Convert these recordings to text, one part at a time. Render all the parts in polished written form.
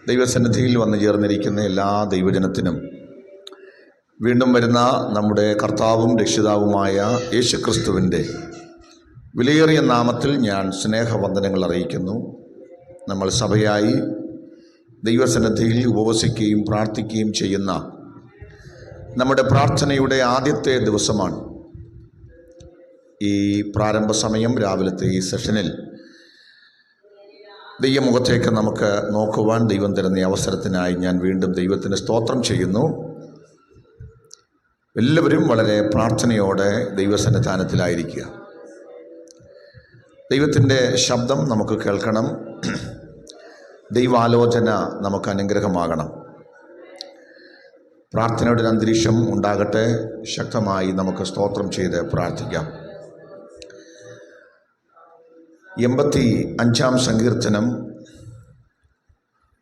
ദൈവസന്നിധിയിൽ വന്നു ചേർന്നിരിക്കുന്ന എല്ലാ ദൈവജനത്തിനും വീണ്ടും വരുന്ന നമ്മുടെ കർത്താവും രക്ഷിതാവുമായ യേശുക്രിസ്തുവിൻ്റെ വിലയേറിയ നാമത്തിൽ ഞാൻ സ്നേഹവന്ദനങ്ങൾ അറിയിക്കുന്നു. നമ്മൾ സഭയായി ദൈവസന്നിധിയിൽ ഉപവസിക്കുകയും പ്രാർത്ഥിക്കുകയും ചെയ്യുന്ന നമ്മുടെ പ്രാർത്ഥനയുടെ ആദ്യത്തെ ദിവസമാണ് ഈ പ്രാരംഭ സമയം. രാവിലത്തെ ഈ സെഷനിൽ ദൈവമുഖത്തേക്ക് നമുക്ക് നോക്കുവാൻ ദൈവം തരുന്ന അവസരത്തിനായി ഞാൻ വീണ്ടും ദൈവത്തിന് സ്തോത്രം ചെയ്യുന്നു. എല്ലാവരും വളരെ പ്രാർത്ഥനയോടെ ദൈവസന്നിധാനത്തിലായിരിക്കുക. ദൈവത്തിൻ്റെ ശബ്ദം നമുക്ക് കേൾക്കണം. ദൈവാലോചന നമുക്ക് അനുഗ്രഹമാകണം. പ്രാർത്ഥനയുടെ ഒരു അന്തരീക്ഷം ഉണ്ടാകട്ടെ. ശക്തമായി നമുക്ക് സ്തോത്രം ചെയ്ത് പ്രാർത്ഥിക്കാം. 85-ാം സങ്കീർത്തനം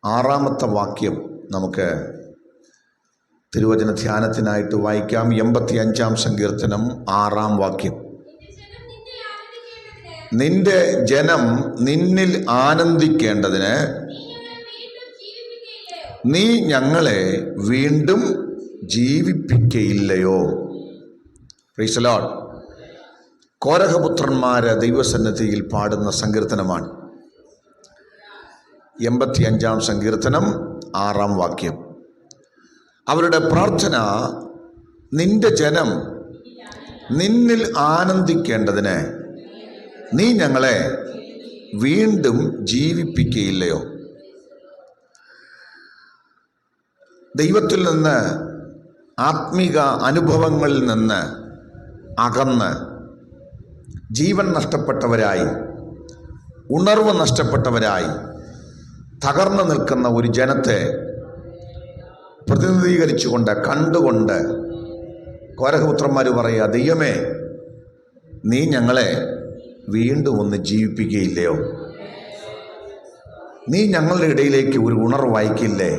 6-ാമത്തെ വാക്യം നമുക്ക് തിരുവചന ധ്യാനത്തിനായിട്ട് വായിക്കാം. 85-ാം സങ്കീർത്തനം 6-ാം വാക്യം. നിന്റെ ജനം നിന്നിൽ ആനന്ദിക്കേണ്ടതിന് നീ ഞങ്ങളെ വീണ്ടും ജീവിപ്പിക്കയില്ലയോ? Praise the lord. കോരഹപുത്രന്മാര് ദൈവസന്നിധിയിൽ പാടുന്ന സങ്കീർത്തനമാണ് 85-ാം സങ്കീർത്തനം 6-ാം വാക്യം. അവരുടെ പ്രാർത്ഥന, നിന്റെ ജനം നിന്നിൽ ആനന്ദിക്കേണ്ടതിന് നീ ഞങ്ങളെ വീണ്ടും ജീവിപ്പിക്കയില്ലയോ? ദൈവത്തിൽ നിന്ന്, ആത്മീക അനുഭവങ്ങളിൽ നിന്ന് അകന്ന് ജീവൻ നഷ്ടപ്പെട്ടവരായി, ഉണർവ് നഷ്ടപ്പെട്ടവരായി തകർന്നു നിൽക്കുന്ന ഒരു ജനത്തെ പ്രതിനിധീകരിച്ചുകൊണ്ട്, കണ്ടുകൊണ്ട് കോരഹപുത്രന്മാർ പറയുക, ദൈവമേ, നീ ഞങ്ങളെ വീണ്ടും ഒന്ന് ജീവിപ്പിക്കുകയില്ലയോ? നീ ഞങ്ങളുടെ ഇടയിലേക്ക് ഒരു ഉണർവ് അയക്കില്ലേ?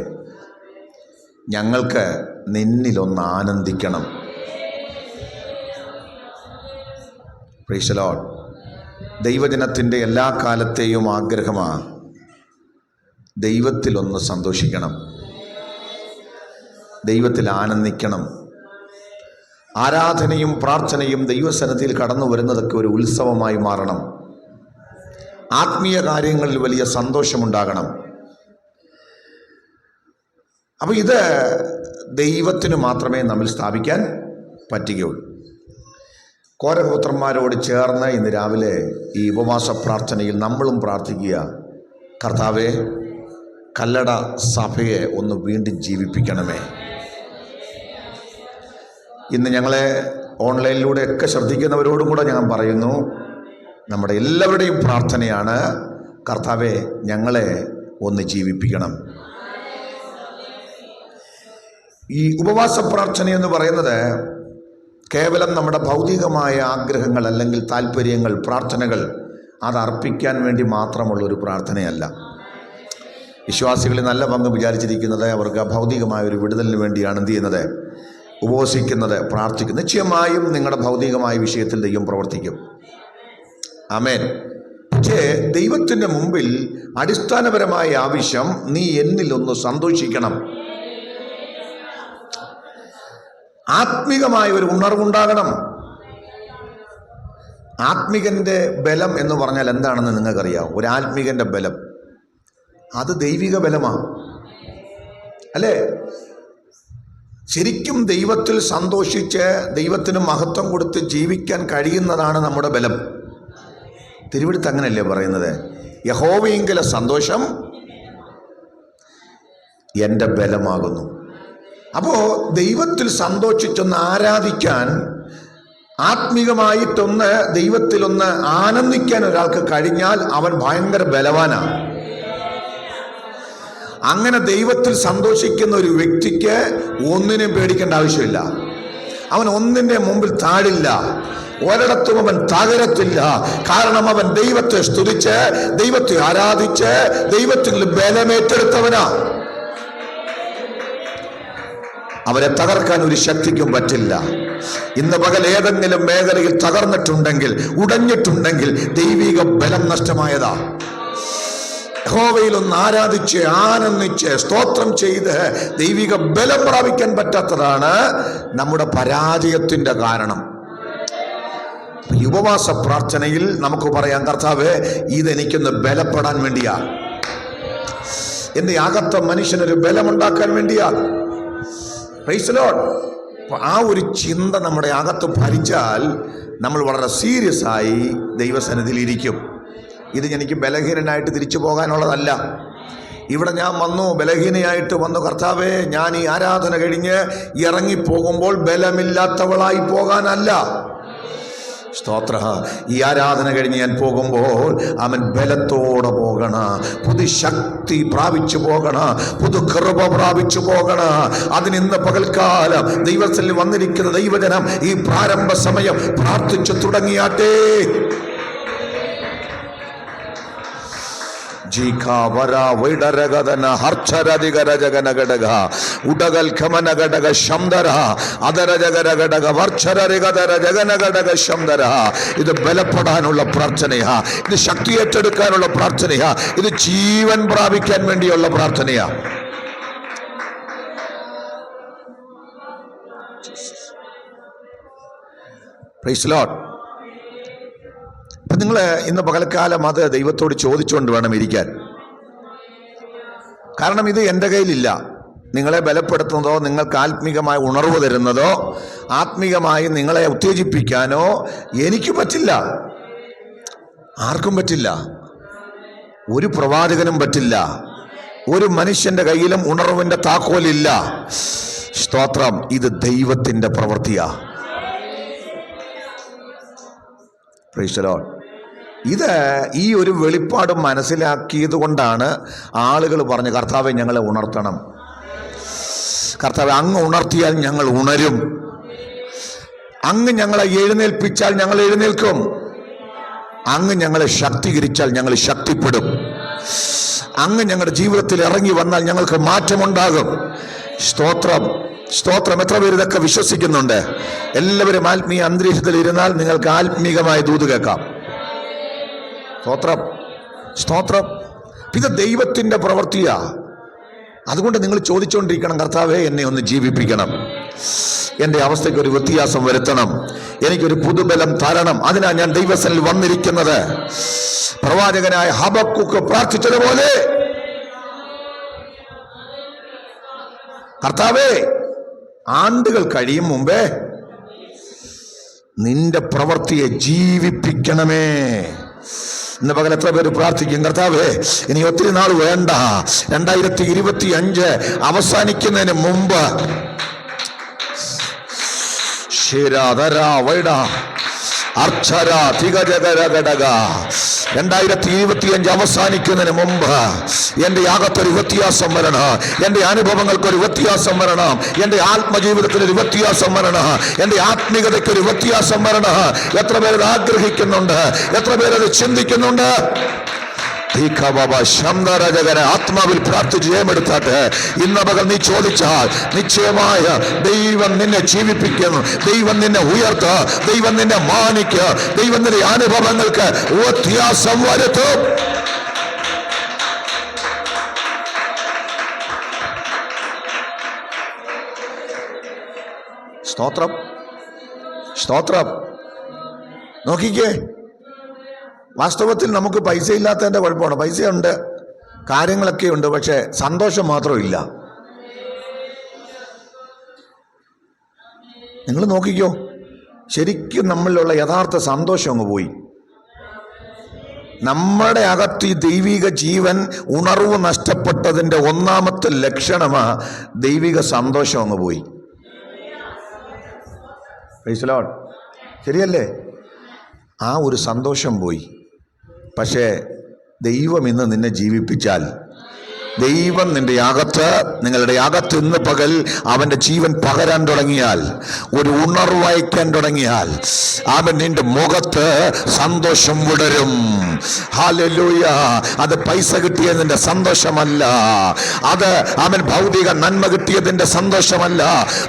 ഞങ്ങൾക്ക് നിന്നിലൊന്ന് ആനന്ദിക്കണം. Praise the lord. ദൈവജനത്തിൻ്റെ എല്ലാ കാലത്തെയും ആഗ്രഹമാണ് ദൈവത്തിലൊന്ന് സന്തോഷിക്കണം, ദൈവത്തിൽ ആനന്ദിക്കണം. ആരാധനയും പ്രാർത്ഥനയും ദൈവസന്നിധിയിൽ കടന്നു വരുന്നതൊക്കെ ഒരു ഉത്സവമായി മാറണം. ആത്മീയ കാര്യങ്ങളിൽ വലിയ സന്തോഷമുണ്ടാകണം. അപ്പോൾ ഇത് ദൈവത്തിന് മാത്രമേ നമ്മിൽ സ്ഥാപിക്കാൻ പറ്റുകയുള്ളൂ. കോരഹപുത്രന്മാരോട് ചേർന്ന് ഇന്ന് രാവിലെ ഈ ഉപവാസ പ്രാർത്ഥനയിൽ നമ്മളും പ്രാർത്ഥിക്കുക, കർത്താവേ, കല്ലട സഭയെ ഒന്ന് വീണ്ടും ജീവിപ്പിക്കണമേ. ഇന്ന് ഞങ്ങളെ ഓൺലൈനിലൂടെയൊക്കെ ശ്രദ്ധിക്കുന്നവരോടും കൂടെ ഞാൻ പറയുന്നു, നമ്മുടെ എല്ലാവരുടെയും പ്രാർത്ഥനയാണ്, കർത്താവേ, ഞങ്ങളെ ഒന്ന് ജീവിപ്പിക്കണം. ഈ ഉപവാസ പ്രാർത്ഥന എന്ന് പറയുന്നത് കേവലം നമ്മുടെ ഭൗതികമായ ആഗ്രഹങ്ങൾ അല്ലെങ്കിൽ താല്പര്യങ്ങൾ, പ്രാർത്ഥനകൾ അത് അർപ്പിക്കാൻ വേണ്ടി മാത്രമുള്ളൊരു പ്രാർത്ഥനയല്ല. വിശ്വാസികളിൽ നല്ല പങ്ക് വിചാരിച്ചിരിക്കുന്നത് അവർക്ക് ഭൗതികമായ ഒരു വിടുതലിന് വേണ്ടിയാണ് എന്ത് ചെയ്യുന്നത്? ഉപവസിക്കുന്നത്, പ്രാർത്ഥിക്കുന്നത്. നിശ്ചയമായും നിങ്ങളുടെ ഭൗതികമായ വിഷയത്തിൽ ദൈവം പ്രവർത്തിക്കും. ആമേൻ. പക്ഷേ ദൈവത്തിൻ്റെ മുമ്പിൽ അടിസ്ഥാനപരമായ ആവശ്യം, നീ എന്നിലൊന്ന് സന്തോഷിക്കണം. ആത്മീകമായ ഒരു ഉണർവുണ്ടാകണം. ആത്മികൻ്റെ ബലം എന്ന് പറഞ്ഞാൽ എന്താണെന്ന് നിങ്ങൾക്കറിയാം. ഒരു ആത്മികൻ്റെ ബലം അത് ദൈവിക ബലമാണ്, അല്ലേ? ശരിക്കും ദൈവത്തിൽ സന്തോഷിച്ച് ദൈവത്തിന് മഹത്വം കൊടുത്ത് ജീവിക്കാൻ കഴിയുന്നതാണ് നമ്മുടെ ബലം. തിരുവെടുത്ത് അങ്ങനെയല്ലേ പറയുന്നത്? യഹോവയെങ്കിലെ സന്തോഷം എൻ്റെ ബലമാകുന്നു. അപ്പോൾ ദൈവത്തിൽ സന്തോഷിച്ചൊന്ന് ആരാധിക്കാൻ, ആത്മീകമായിട്ടൊന്ന് ദൈവത്തിലൊന്ന് ആനന്ദിക്കാൻ ഒരാൾക്ക് കഴിഞ്ഞാൽ അവൻ ഭയങ്കര ബലവാനാണ്. അങ്ങനെ ദൈവത്തിൽ സന്തോഷിക്കുന്ന ഒരു വ്യക്തിക്ക് ഒന്നിനും പേടിക്കേണ്ട ആവശ്യമില്ല. അവൻ ഒന്നിൻ്റെ മുമ്പിൽ താഴില്ല, ഒരിടത്തും അവൻ തകരത്തില്ല. കാരണം അവൻ ദൈവത്തെ സ്തുതിച്ച്, ദൈവത്തെ ആരാധിച്ച്, ദൈവത്തിൽ ബലമേറ്റെടുത്തവനാ. അവരെ തകർക്കാൻ ഒരു ശക്തിക്കും പറ്റില്ല. ഇന്ന് പകൽ ഏതെങ്കിലും മേഖലയിൽ തകർന്നിട്ടുണ്ടെങ്കിൽ, ഉടഞ്ഞിട്ടുണ്ടെങ്കിൽ ദൈവിക ബലം നഷ്ടമായതാ. യഹോവയിൽ ഒന്ന് ആരാധിച്ച് ആനന്ദിച്ച് സ്തോത്രം ചെയ്ത് ദൈവിക ബലം പ്രാപിക്കാൻ പറ്റാത്തതാണ് നമ്മുടെ പരാജയത്തിൻ്റെ കാരണം. ഈ ഉപവാസ പ്രാർത്ഥനയിൽ നമുക്ക് പറയാം, കർത്താവേ, ഇതെനിക്കൊന്ന് ബലപ്പെടാൻ വേണ്ടിയാ, എൻ്റെ അകത്തെ മനുഷ്യനൊരു ബലമുണ്ടാക്കാൻ വേണ്ടിയാ. Price the Lord. ആ ഒരു ചിന്ത നമ്മുടെ അകത്ത് ഭരിച്ചാൽ നമ്മൾ വളരെ സീരിയസ് ആയി ദൈവസന്നിധിയിൽ ഇരിക്കും. ഇത് എനിക്ക് ബലഹീനനായിട്ട് തിരിച്ചു പോകാനുള്ളതല്ല. ഇവിടെ ഞാൻ വന്നു, ബലഹീനയായിട്ട് വന്നു, കർത്താവേ, ഞാൻ ഈ ആരാധന കഴിഞ്ഞ് ഇറങ്ങിപ്പോകുമ്പോൾ ബലമില്ലാത്തവളായി പോകാനല്ല. സ്തോത്ര. ഈ ആരാധന കഴിഞ്ഞ് ഞാൻ പോകുമ്പോൾ അവൻ ബലത്തോടെ പോകണ, പുതു ശക്തി പ്രാപിച്ചു പോകണ, പുതു കൃപ പ്രാപിച്ചു പോകണ. അതിനിന്ന് പകൽക്കാലം ദൈവത്തിൽ വന്നിരിക്കുന്ന ദൈവജനം ഈ പ്രാരംഭ സമയം പ്രാർത്ഥിച്ചു തുടങ്ങിയാട്ടെ. ഇത് ബലപ്പെടാനുള്ള പ്രാർത്ഥനയാ, ഇത് ശക്തി ഏറ്റെടുക്കാനുള്ള പ്രാർത്ഥനയാ, ഇത് ജീവൻ പ്രാപിക്കാൻ വേണ്ടിയുള്ള പ്രാർത്ഥനയാ. Price the Lord. അപ്പം നിങ്ങൾ ഇന്ന് പകൽക്കാലം അത് ദൈവത്തോട് ചോദിച്ചുകൊണ്ട് വേണം ഇരിക്കാൻ. കാരണം ഇത് എൻ്റെ കയ്യിലില്ല. നിങ്ങളെ ബലപ്പെടുത്തുന്നതോ നിങ്ങൾക്ക് ആത്മീകമായ ഉണർവ് തരുന്നതോ ആത്മീകമായി നിങ്ങളെ ഉത്തേജിപ്പിക്കാനോ എനിക്ക് പറ്റില്ല. ആർക്കും പറ്റില്ല. ഒരു പ്രവാചകനും പറ്റില്ല. ഒരു മനുഷ്യൻ്റെ കയ്യിലും ഉണർവിൻ്റെ താക്കോലില്ല. സ്തോത്രം. ഇത് ദൈവത്തിൻ്റെ പ്രവൃത്തിയാ. Price the Lord. ഇത് ഈ ഒരു വെളിപ്പാട് മനസ്സിലാക്കിയത് കൊണ്ടാണ് ആളുകൾ പറഞ്ഞു, കർത്താവെ, ഞങ്ങളെ ഉണർത്തണം. കർത്താവെ, അങ്ങ് ഉണർത്തിയാൽ ഞങ്ങൾ ഉണരും. അങ്ങ് ഞങ്ങളെ എഴുന്നേൽപ്പിച്ചാൽ ഞങ്ങൾ എഴുന്നേൽക്കും. അങ്ങ് ഞങ്ങളെ ശക്തീകരിച്ചാൽ ഞങ്ങൾ ശക്തിപ്പെടും. അങ്ങ് ഞങ്ങളുടെ ജീവിതത്തിൽ ഇറങ്ങി വന്നാൽ ഞങ്ങൾക്ക് മാറ്റമുണ്ടാകും. സ്തോത്രം, സ്തോത്രം. എത്ര പേര് ഇതൊക്കെ വിശ്വസിക്കുന്നുണ്ട്? എല്ലാവരും ആത്മീയ അന്തരീക്ഷത്തിൽ ഇരുന്നാൽ നിങ്ങൾക്ക് ആത്മീകമായ ദൂത് കേൾക്കാം. സ്തോത്രം, സ്തോത്രം. ഇത് ദൈവത്തിൻ്റെ പ്രവൃത്തിയാ. അതുകൊണ്ട് നിങ്ങൾ ചോദിച്ചുകൊണ്ടിരിക്കണം, കർത്താവേ, എന്നെ ഒന്ന് ജീവിപ്പിക്കണം, എൻ്റെ അവസ്ഥയ്ക്ക് ഒരു വ്യത്യാസം വരുത്തണം, എനിക്കൊരു പുതുബലം തരണം. അതിനാ ഞാൻ ദൈവസന്നിധിയിൽ വന്നിരിക്കുന്നത്. പ്രവാചകനായ ഹബക്കൂക്ക് പ്രാർത്ഥിച്ചതുപോലെ, കർത്താവേ, ആണ്ടുകൾ കഴിയും മുമ്പേ നിന്റെ പ്രവൃത്തിയെ ജീവിപ്പിക്കണമേ. ഇന്ന് പകൽ എത്ര പേര് പ്രാർത്ഥിക്കും, കർത്താവേ, ഇനി ഒത്തിരി നാൾ വേണ്ട, 2025 അവസാനിക്കുന്നതിന് മുമ്പ് 2025 അവസാനിക്കുന്നതിന് മുമ്പ് എൻ്റെ അകത്തൊരു വ്യത്യാസം വരണം, എൻ്റെ അനുഭവങ്ങൾക്കൊരു വ്യത്യാസം വരണം, എൻ്റെ ആത്മജീവിതത്തിനൊരു വ്യത്യാസം വരണം, എൻ്റെ ആത്മീയതയ്ക്കൊരു വ്യത്യാസം വരണം. എത്ര പേരത് ആഗ്രഹിക്കുന്നുണ്ട്? എത്ര പേരത് ചിന്തിക്കുന്നുണ്ട്? ആത്മാവിൽ പ്രാർത്ഥിച്ച് ജയമെടുത്താട്ടെ. ഇന്ന് പകൽ നീ ചോദിച്ചാൽ നിശ്ചയമായ ദൈവം നിന്നെ ജീവിപ്പിക്കും, ദൈവം നിന്നെ ഉയർത്തുക, ദൈവം നിന്നെ മാനിക്കുക, ദൈവം നിന്റെ അനുഭവങ്ങൾക്ക് വ്യത്യാസം വരുത്തും. സ്തോത്രം, സ്തോത്രം. നോക്കിക്കേ, വാസ്തവത്തിൽ നമുക്ക് പൈസ ഇല്ലാത്തതിൻ്റെ കുഴപ്പമാണ്. പൈസയുണ്ട്, കാര്യങ്ങളൊക്കെ ഉണ്ട്, പക്ഷേ സന്തോഷം മാത്രമില്ല. നിങ്ങൾ നോക്കിക്കോ, ശരിക്കും നമ്മളിലുള്ള യഥാർത്ഥ സന്തോഷം അങ്ങ് പോയി. നമ്മുടെ അകത്ത് ഈ ദൈവിക ജീവൻ ഉണർവ് നഷ്ടപ്പെട്ടതിൻ്റെ ഒന്നാമത്തെ ലക്ഷണമാ ദൈവിക സന്തോഷം അങ്ങ് പോയി. Price the Lord. ശരിയല്ലേ? ആ ഒരു സന്തോഷം പോയി. പക്ഷേ ദൈവം ഇന്ന് നിന്നെ ജീവിപ്പിച്ചാൽ ദൈവം നിങ്ങളുടെ അകത്ത് ഇന്ന് പകൽ അവന്റെ ജീവൻ പകരാൻ തുടങ്ങിയാൽ, ഒരു ഉണർവയ്ക്കാൻ തുടങ്ങിയാൽ, അവൻ നിന്റെ മുഖത്ത് സന്തോഷം വിടരും. ഹല്ലേലൂയ. അത് പൈസ കിട്ടിയതിന്റെ സന്തോഷമല്ല, അത് അവൻ ഭൗതിക നന്മ കിട്ടിയതിന്റെ സന്തോഷമല്ല.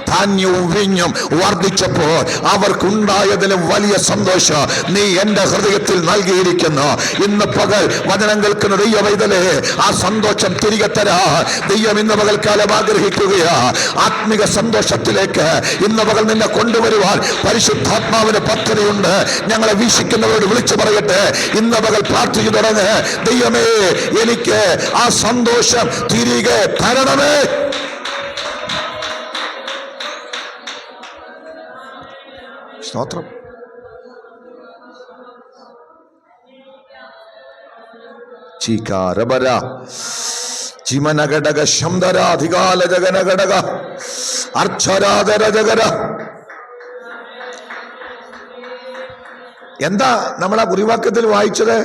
ധാന്യവും വീഞ്ഞും വർദ്ധിച്ചപ്പോൾ അവർക്കുണ്ടായതിലും വലിയ സന്തോഷം നീ എന്റെ ഹൃദയത്തിൽ നൽകിയിരിക്കുന്നു. ഇന്ന് പകൽ വചനം കേൾക്കുന്ന ദൈവമൈതലേ, ആ സന്തോഷം തിരികെ തരാ ദൈവം ഇന്ന് പകൽക്കാലം ആഗ്രഹിക്കുകയാ. ആത്മിക സന്തോഷത്തിലേക്ക് ഇന്ന് പകൽ നിന്നെ കൊണ്ടുവരുവാൻ പരിശുദ്ധാത്മാവിന് പദ്ധതിയുണ്ട്. ഞങ്ങളെ വീക്ഷിക്കുന്നവരോട് വിളിച്ചു പറയട്ടെ, ഇന്ന് പകൽ പ്രാർത്ഥിച്ചു തുടങ്ങ്, ദൈവമേ എനിക്ക് ആ സന്തോഷം തിരികെ തരണമേ. സ്തോത്രം. ചീകാരബര ചിമനഘടക ശംദരാധികാല ജഗനഘടക അർച്ചരാധര ജഗര. എന്താ നമ്മൾ ആ കുറിവാക്യത്തിൽ വായിച്ചത്?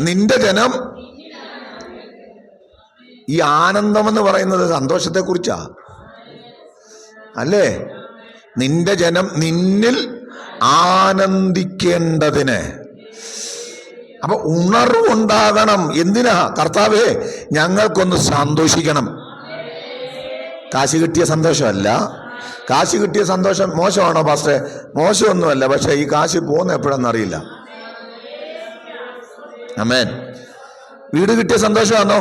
നിന്റെ ജനം. ഈ ആനന്ദം എന്ന് പറയുന്നത് സന്തോഷത്തെ കുറിച്ചാ അല്ലേ? നിന്റെ ജനം നിന്നിൽ ആനന്ദിക്കേണ്ടതിന്. അപ്പൊ ഉണർവുണ്ടാകണം. എന്തിനാ? കർത്താവേ, ഞങ്ങൾക്കൊന്ന് സന്തോഷിക്കണം. കാശ് കിട്ടിയ സന്തോഷമല്ല. കാശ് കിട്ടിയ സന്തോഷം മോശമാണോ പാസ്റ്ററെ? മോശമൊന്നുമല്ല. പക്ഷെ ഈ കാശ് പോകുന്ന എപ്പോഴെന്നറിയില്ല. ആമേൻ. വീട് കിട്ടിയ സന്തോഷമാണോ?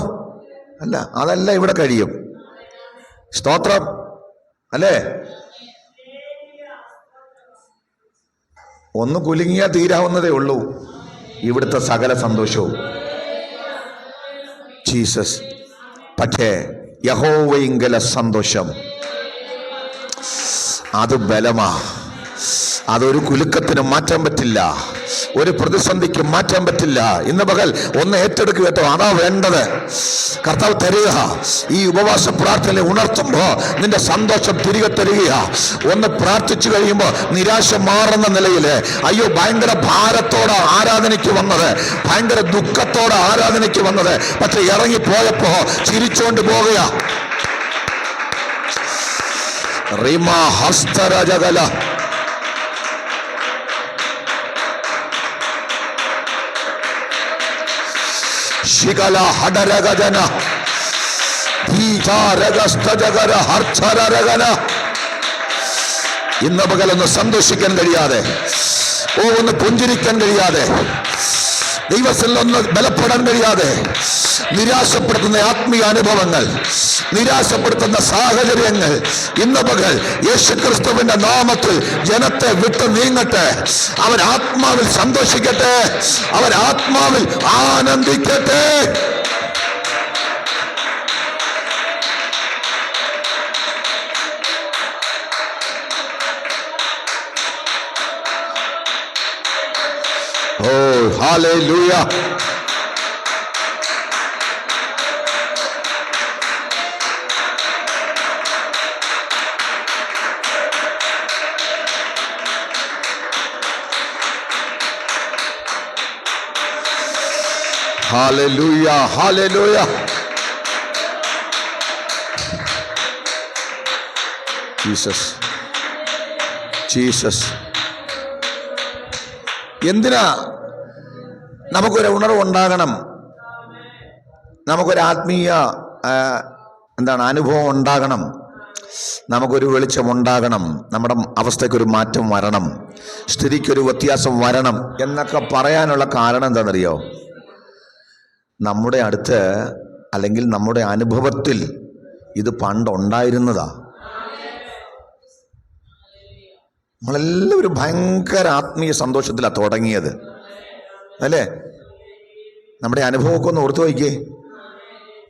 അല്ല, അതല്ല ഇവിടെ കഴിയും. സ്തോത്രം അല്ലേ? ഒന്ന് കുലുങ്ങിയാൽ തീരാവുന്നതേ ഉള്ളൂ ഇവിടുത്തെ സകല സന്തോഷവും. ജീസസ്. പക്ഷേ യഹോവയിങ്കല സന്തോഷം അത് ബലമാ. അതൊരു കുലുക്കത്തിന് മാറ്റാൻ പറ്റില്ല, ഒരു പ്രതിസന്ധിക്ക് മാറ്റാൻ പറ്റില്ല. ഇന്ന് പകൽ ഒന്ന് ഏറ്റെടുക്കുക കേട്ടോ. അതാ വേണ്ടത്. കർത്താവ് തരിക. ഈ ഉപവാസ പ്രാർത്ഥന ഉണർത്തുമ്പോ നിന്റെ സന്തോഷം തിരികെ തരികയാ. ഒന്ന് പ്രാർത്ഥിച്ചു കഴിയുമ്പോൾ നിരാശ മാറുന്ന നിലയില്, അയ്യോ ഭയങ്കര ഭാരത്തോടെ ആരാധനയ്ക്ക് വന്നത്, ഭയങ്കര ദുഃഖത്തോടെ ആരാധനയ്ക്ക് വന്നത്, പക്ഷെ ഇറങ്ങിപ്പോയപ്പോ ചിരിച്ചോണ്ട് പോകുക. റിമ ഹസ്തരജകല ശിഖല ഹഡരഗജന ഭീചാരഗസ്തജഗര ഹർച്ചരഗന. ഇന്ന് പകലൊന്ന് സന്തോഷിക്കാൻ കഴിയാതെ, ഒന്ന് പുഞ്ചിരിക്കാൻ കഴിയാതെ, ദൈവത്തിൽ ഒന്ന് ബലപ്പെടാൻ കഴിയാതെ, നിരാശപ്പെടുത്തുന്ന ആത്മീയ അനുഭവങ്ങൾ, നിരാശപ്പെടുത്തുന്ന സാഹചര്യങ്ങൾ ഇന്ന് പകൽ യേശുക്രിസ്തുവിന്റെ നാമത്തിൽ ജനത്തെ വിട്ടു നീങ്ങട്ടെ. അവൻ ആത്മാവിൽ സന്തോഷിക്കട്ടെ, അവൻ ആത്മാവിൽ ആനന്ദിക്കട്ടെ. ഓ hallelujah. Hallelujah, hallelujah. Jesus, Jesus. എന്തിനാ നമുക്കൊരു ഉണർവുണ്ടാകണം? നമുക്കൊരു ആത്മീയ അനുഭവം ഉണ്ടാകണം. നമുക്കൊരു വെളിച്ചമുണ്ടാകണം. നമ്മുടെ അവസ്ഥയ്ക്കൊരു മാറ്റം വരണം, സ്ഥിതിക്കൊരു വ്യത്യാസം വരണം എന്നൊക്കെ പറയാനുള്ള കാരണം എന്താണെന്നറിയോ? നമ്മുടെ അടുത്ത് അല്ലെങ്കിൽ നമ്മുടെ അനുഭവത്തിൽ ഇത് പണ്ടുണ്ടായിരുന്നതാ. നമ്മളെല്ലാവരും ഭയങ്കര ആത്മീയ സന്തോഷത്തിലാണ് തുടങ്ങിയത് അല്ലേ? നമ്മുടെ അനുഭവമൊക്കെ ഒന്ന് ഓർത്തു വയ്ക്കേ.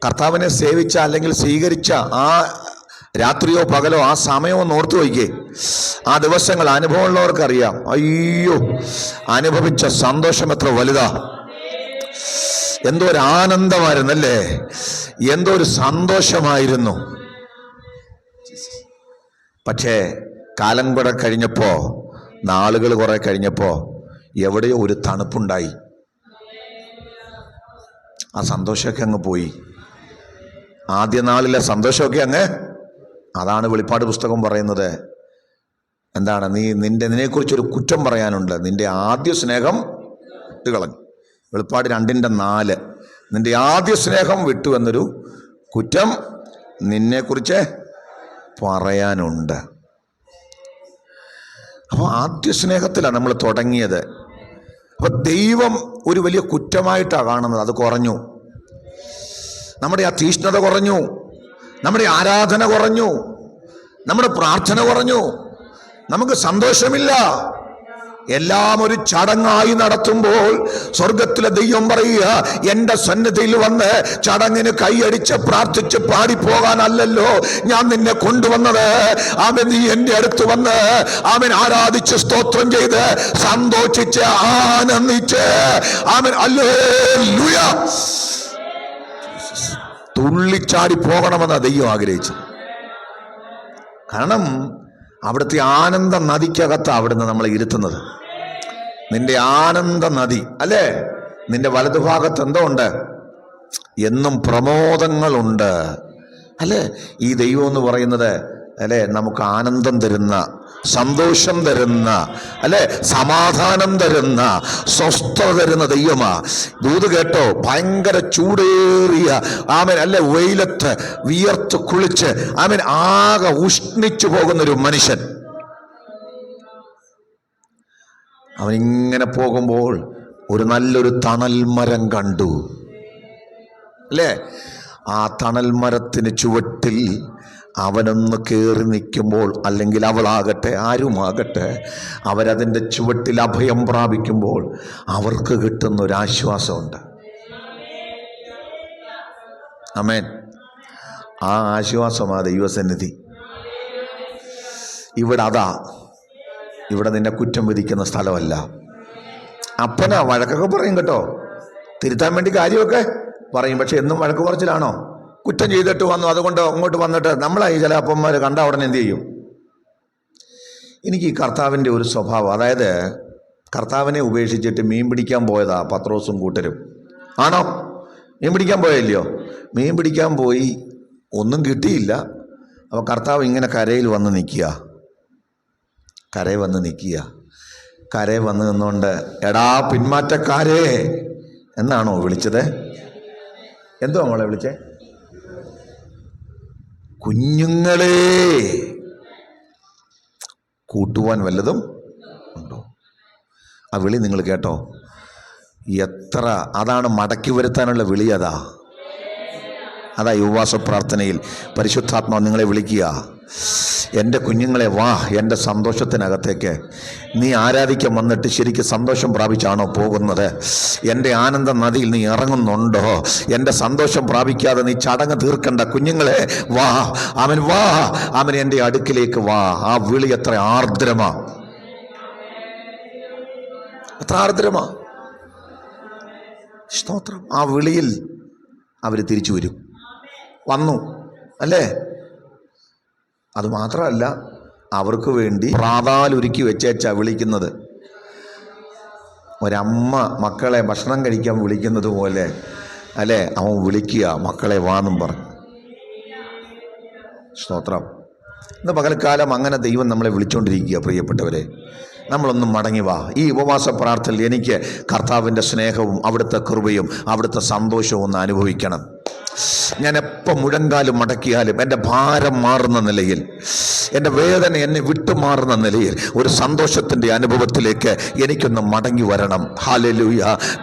കർത്താവിനെ സേവിച്ച അല്ലെങ്കിൽ സ്വീകരിച്ച ആ രാത്രിയോ പകലോ ആ സമയമോ ഒന്ന് ഓർത്തു വയ്ക്കേ. ആ ദിവസങ്ങൾ അനുഭവമുള്ളവർക്കറിയാം. അയ്യോ, അനുഭവിച്ച സന്തോഷം എത്ര വലുതാ! എന്തോ ഒരു ആനന്ദമായിരുന്നല്ലേ, എന്തോ ഒരു സന്തോഷമായിരുന്നു. പക്ഷേ കാലം കുറെ കഴിഞ്ഞപ്പോ, നാളുകൾ കുറെ കഴിഞ്ഞപ്പോ എവിടെയോ ഒരു തണുപ്പുണ്ടായി. ആ സന്തോഷമൊക്കെ അങ്ങ് പോയി. ആദ്യ നാളിലെ സന്തോഷമൊക്കെ അങ്ങ്, അതാണ് വെളിപ്പാട് പുസ്തകം പറയുന്നത്. എന്താണ്? നിന്നെക്കുറിച്ചൊരു കുറ്റം പറയാനുണ്ട്. നിന്റെ ആദ്യ സ്നേഹം വിട്ടുകളഞ്ഞു. വെളിപ്പാട് 2:4. നിന്റെ ആദ്യ സ്നേഹം വിട്ടു എന്നൊരു കുറ്റം നിന്നെക്കുറിച്ച് പറയാനുണ്ട്. അപ്പോൾ ആദ്യ സ്നേഹത്തിലാണ് നമ്മൾ തുടങ്ങിയത്. അപ്പോൾ ദൈവം ഒരു വലിയ കുറ്റമായിട്ടാണ് കാണുന്നത്. അത് കുറഞ്ഞു. നമ്മുടെ ആ തീഷ്ണത കുറഞ്ഞു, നമ്മുടെ ആരാധന കുറഞ്ഞു, നമ്മുടെ പ്രാർത്ഥന കുറഞ്ഞു, നമുക്ക് സന്തോഷമില്ല. എല്ലാം ഒരു ചടങ്ങായി നടത്തുമ്പോൾ സ്വർഗത്തിലെ ദൈവം പറയുക, എൻ്റെ സന്നിധിയിൽ വന്ന് ചടങ്ങിന് കൈയടിച്ച് പ്രാർത്ഥിച്ച് പാടിപ്പോകാനല്ലല്ലോ ഞാൻ നിന്നെ കൊണ്ടുവന്നത്. അവൻ നീ എൻ്റെ അടുത്ത് വന്ന് അവൻ ആരാധിച്ച് സ്തോത്രം ചെയ്ത് സന്തോഷിച്ച് ആനന്ദിച്ച് അവൻ ഹല്ലേലൂയ തുള്ളിച്ചാടി പോകണമെന്നാണ് ദൈവം ആഗ്രഹിച്ചത്. കാരണം അവിടുത്തെ ആനന്ദ നദിക്കകത്താണ് അവിടുന്ന് നമ്മളെ ഇരുത്തുന്നത്. നിന്റെ ആനന്ദ നദി അല്ലേ, നിന്റെ വലതുഭാഗത്ത് എന്തോ ഉണ്ട്? എന്നും പ്രമോദങ്ങളുണ്ട് അല്ലേ. ഈ ദൈവം എന്ന് പറയുന്നത് അല്ലേ നമുക്ക് ആനന്ദം തരുന്ന, സന്തോഷം തരുന്ന അല്ലെ, സമാധാനം തരുന്ന, സ്വസ്ഥത തരുന്ന ദൈവമാ. ദൂത് കേട്ടോ, ഭയങ്കര ചൂടേറിയ ആമൻ അല്ലെ വെയിലത്ത് വിയർത്ത് കുളിച്ച് ആമൻ ആകെ ഉഷ്ണിച്ചു പോകുന്നൊരു മനുഷ്യൻ, അവനിങ്ങനെ പോകുമ്പോൾ ഒരു നല്ലൊരു തണൽ മരം കണ്ടു അല്ലേ. ആ തണൽ മരത്തിന് ചുവട്ടിൽ അവനൊന്ന് കയറി നിൽക്കുമ്പോൾ, അല്ലെങ്കിൽ അവളാകട്ടെ ആരുമാകട്ടെ, അവരതിൻ്റെ ചുവട്ടിൽ അഭയം പ്രാപിക്കുമ്പോൾ അവർക്ക് കിട്ടുന്നൊരാശ്വാസമുണ്ട്. ആമേൻ. ആ ആശ്വാസമാ ദൈവസന്നിധി. ഇവിടെ അതാ, ഇവിടെ നിന്നെ കുറ്റം വിധിക്കുന്ന സ്ഥലമല്ല. അപ്പനാ വഴക്കൊക്കെ പറയും കേട്ടോ, തിരുത്താൻ വേണ്ടി കാര്യമൊക്കെ പറയും. പക്ഷെ എന്നും വഴക്ക് പറച്ചിലാണോ? കുറ്റം ചെയ്തിട്ട് വന്നു, അതുകൊണ്ട് അങ്ങോട്ട് വന്നിട്ട് നമ്മളായി ചില അപ്പന്മാർ കണ്ട ഉടനെ എന്ത് ചെയ്യും? എനിക്ക് ഈ കർത്താവിൻ്റെ ഒരു സ്വഭാവം, അതായത് കർത്താവിനെ ഉപേക്ഷിച്ചിട്ട് മീൻ പിടിക്കാൻ പോയതാ പത്രോസും കൂട്ടരും. ആണോ? മീൻ പിടിക്കാൻ പോയല്ലയോ? മീൻ പിടിക്കാൻ പോയി, ഒന്നും കിട്ടിയില്ല. അപ്പോൾ കർത്താവ് ഇങ്ങനെ കരയിൽ വന്ന് നിൽക്കുക, കരയിൽ വന്ന് നിൽക്കുക. കരയിൽ വന്ന് നിന്നുകൊണ്ട് എടാ പിന്മാറ്റക്കാരേ എന്നാണോ വിളിച്ചത്? എന്തോ നമ്മളെ വിളിച്ചേ? കുഞ്ഞുങ്ങളെ. കൂട്ടുവാൻ വല്ലതും ഉണ്ടോ? ആ വിളി നിങ്ങൾ കേട്ടോ? എത്ര, അതാണ് മടക്കി വരുത്താനുള്ള വിളി. അതാ ഉപവാസ പ്രാർത്ഥനയിൽ പരിശുദ്ധാത്മാവ് നിങ്ങളെ വിളിക്കുക. എൻ്റെ കുഞ്ഞുങ്ങളെ വാ, എൻ്റെ സന്തോഷത്തിനകത്തേക്ക്. നീ ആരാധിക്കാൻ വന്നിട്ട് ശരിക്കും സന്തോഷം പ്രാപിച്ചാണോ പോകുന്നത്? എൻ്റെ ആനന്ദ നദിയിൽ നീ ഇറങ്ങുന്നുണ്ടോ? എൻ്റെ സന്തോഷം പ്രാപിക്കാതെ നീ ചടങ്ങ് തീർക്കണ്ട. കുഞ്ഞുങ്ങളെ വാ, അവൻ വാ, അവൻ എൻ്റെ അടുക്കിലേക്ക് വാ. ആ വിളി എത്ര ആർദ്രമാ, എത്ര ആർദ്രമാ. സ്തോത്രം. ആ വിളിയിൽ അവർ തിരിച്ചു വരും. വന്നു അല്ലേ? അതുമാത്രമല്ല, അവർക്ക് വേണ്ടി പ്രാതാലൊരുക്കി വെച്ചേച്ചാ വിളിക്കുന്നത്. ഒരമ്മ മക്കളെ ഭക്ഷണം കഴിക്കാൻ വിളിക്കുന്നത് പോലെ അല്ലേ അവൻ വിളിക്കുക, മക്കളെ വാന്നും പറഞ്ഞു. സ്തോത്രം. ഇന്ന് പകൽക്കാലം അങ്ങനെ ദൈവം നമ്മളെ വിളിച്ചുകൊണ്ടിരിക്കുക. പ്രിയപ്പെട്ടവരെ, നമ്മളൊന്നും മടങ്ങി വാ. ഈ ഉപവാസ പ്രാർത്ഥനയിൽ എനിക്ക് കർത്താവിൻ്റെ സ്നേഹവും അവിടുത്തെ കൃപയും അവിടുത്തെ സന്തോഷവും ഒന്ന് അനുഭവിക്കണം. ഞാൻ എപ്പോൾ മുഴങ്കാലും മടക്കിയാലും എൻ്റെ ഭാരം മാറുന്ന നിലയിൽ, എൻ്റെ വേദന എന്നെ വിട്ടുമാറുന്ന നിലയിൽ ഒരു സന്തോഷത്തിൻ്റെ അനുഭവത്തിലേക്ക് എനിക്കൊന്ന് മടങ്ങി വരണം. ഹല്ലേലൂയ.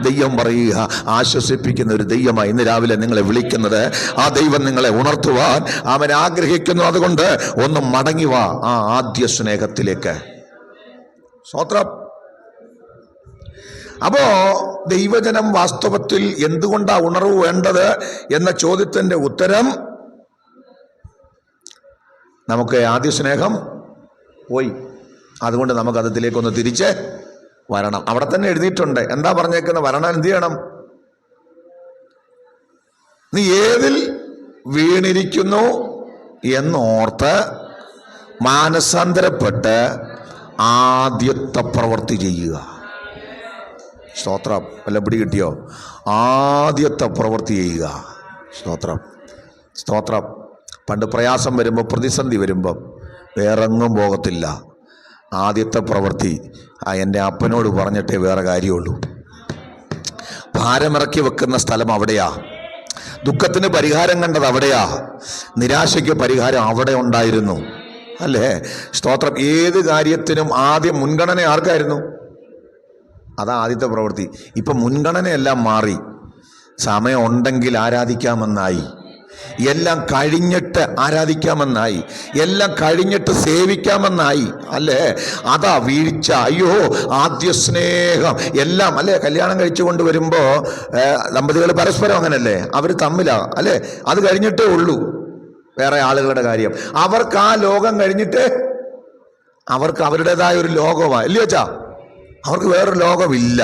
ദൈവം പറയുക, ആശ്വസിപ്പിക്കുന്ന ഒരു ദൈവമായി ഇന്ന് രാവിലെ നിങ്ങളെ വിളിക്കുന്നത്. ആ ദൈവം നിങ്ങളെ ഉണർത്തുവാൻ അവൻ ആഗ്രഹിക്കുന്നു. അതുകൊണ്ട് ഒന്ന് മടങ്ങി വാ ആ ആദ്യ സ്നേഹത്തിലേക്ക്. സ്തോത്രം. അപ്പോ ദൈവജനം വാസ്തവത്തിൽ എന്തുകൊണ്ടാ ഉണർവ് വേണ്ടത് എന്ന ചോദ്യത്തിന്റെ ഉത്തരം, നമുക്ക് ആദ്യ സ്നേഹം പോയി. അതുകൊണ്ട് നമുക്ക് അതിലേക്കൊന്ന് തിരിച്ച് വരണം. അവിടെ തന്നെ എഴുതിയിട്ടുണ്ട്. എന്താ പറഞ്ഞേക്കുന്നത്? വരണം. എന്ത് ചെയ്യണം? നീ ഏതിൽ വീണിരിക്കുന്നു എന്നോർത്ത് മാനസാന്തരപ്പെട്ട് ആദ്യത്തെ പ്രവൃത്തി ചെയ്യുക. സ്തോത്രം. വല്ല പിടി കിട്ടിയോ? ആദ്യത്തെ പ്രവൃത്തി ചെയ്യുക. സ്തോത്രം. സ്തോത്രം. പണ്ട് പ്രയാസം വരുമ്പോൾ, പ്രതിസന്ധി വരുമ്പം വേറെങ്ങും പോകത്തില്ല. ആദ്യത്തെ പ്രവൃത്തി എൻ്റെ അപ്പനോട് പറഞ്ഞിട്ടേ വേറെ കാര്യമുള്ളൂ. ഭാരമിറക്കി വെക്കുന്ന സ്ഥലം അവിടെയാ. ദുഃഖത്തിന് പരിഹാരം കണ്ടത് അവിടെയാ. നിരാശയ്ക്ക് പരിഹാരം അവിടെ ഉണ്ടായിരുന്നു. അല്ലേ? സ്തോത്രം. ഏത് കാര്യത്തിനും ആദ്യം മുൻഗണന ആർക്കായിരുന്നു? അതാ ആദ്യത്തെ പ്രവൃത്തി. ഇപ്പം മുൻഗണനയെല്ലാം മാറി. സമയം ഉണ്ടെങ്കിൽ ആരാധിക്കാമെന്നായി, എല്ലാം കഴിഞ്ഞിട്ട് ആരാധിക്കാമെന്നായി, എല്ലാം കഴിഞ്ഞിട്ട് സേവിക്കാമെന്നായി. അല്ലേ? അതാ വീഴ്ച. അയ്യോ, ആദ്യ സ്നേഹം എല്ലാം. അല്ലേ? കല്യാണം കഴിച്ചു കൊണ്ട് വരുമ്പോൾ ദമ്പതികൾ പരസ്പരം അങ്ങനല്ലേ, അവർ തമ്മിലാ. അല്ലേ? അത് കഴിഞ്ഞിട്ടേ ഉള്ളൂ വേറെ ആളുകളുടെ കാര്യം. അവർക്ക് ആ ലോകം കഴിഞ്ഞിട്ട് അവർക്ക് അവരുടേതായ ഒരു ലോകമാണ്. ഇല്ലേ അച്ഛാ? അവർക്ക് വേറൊരു ലോകമില്ല.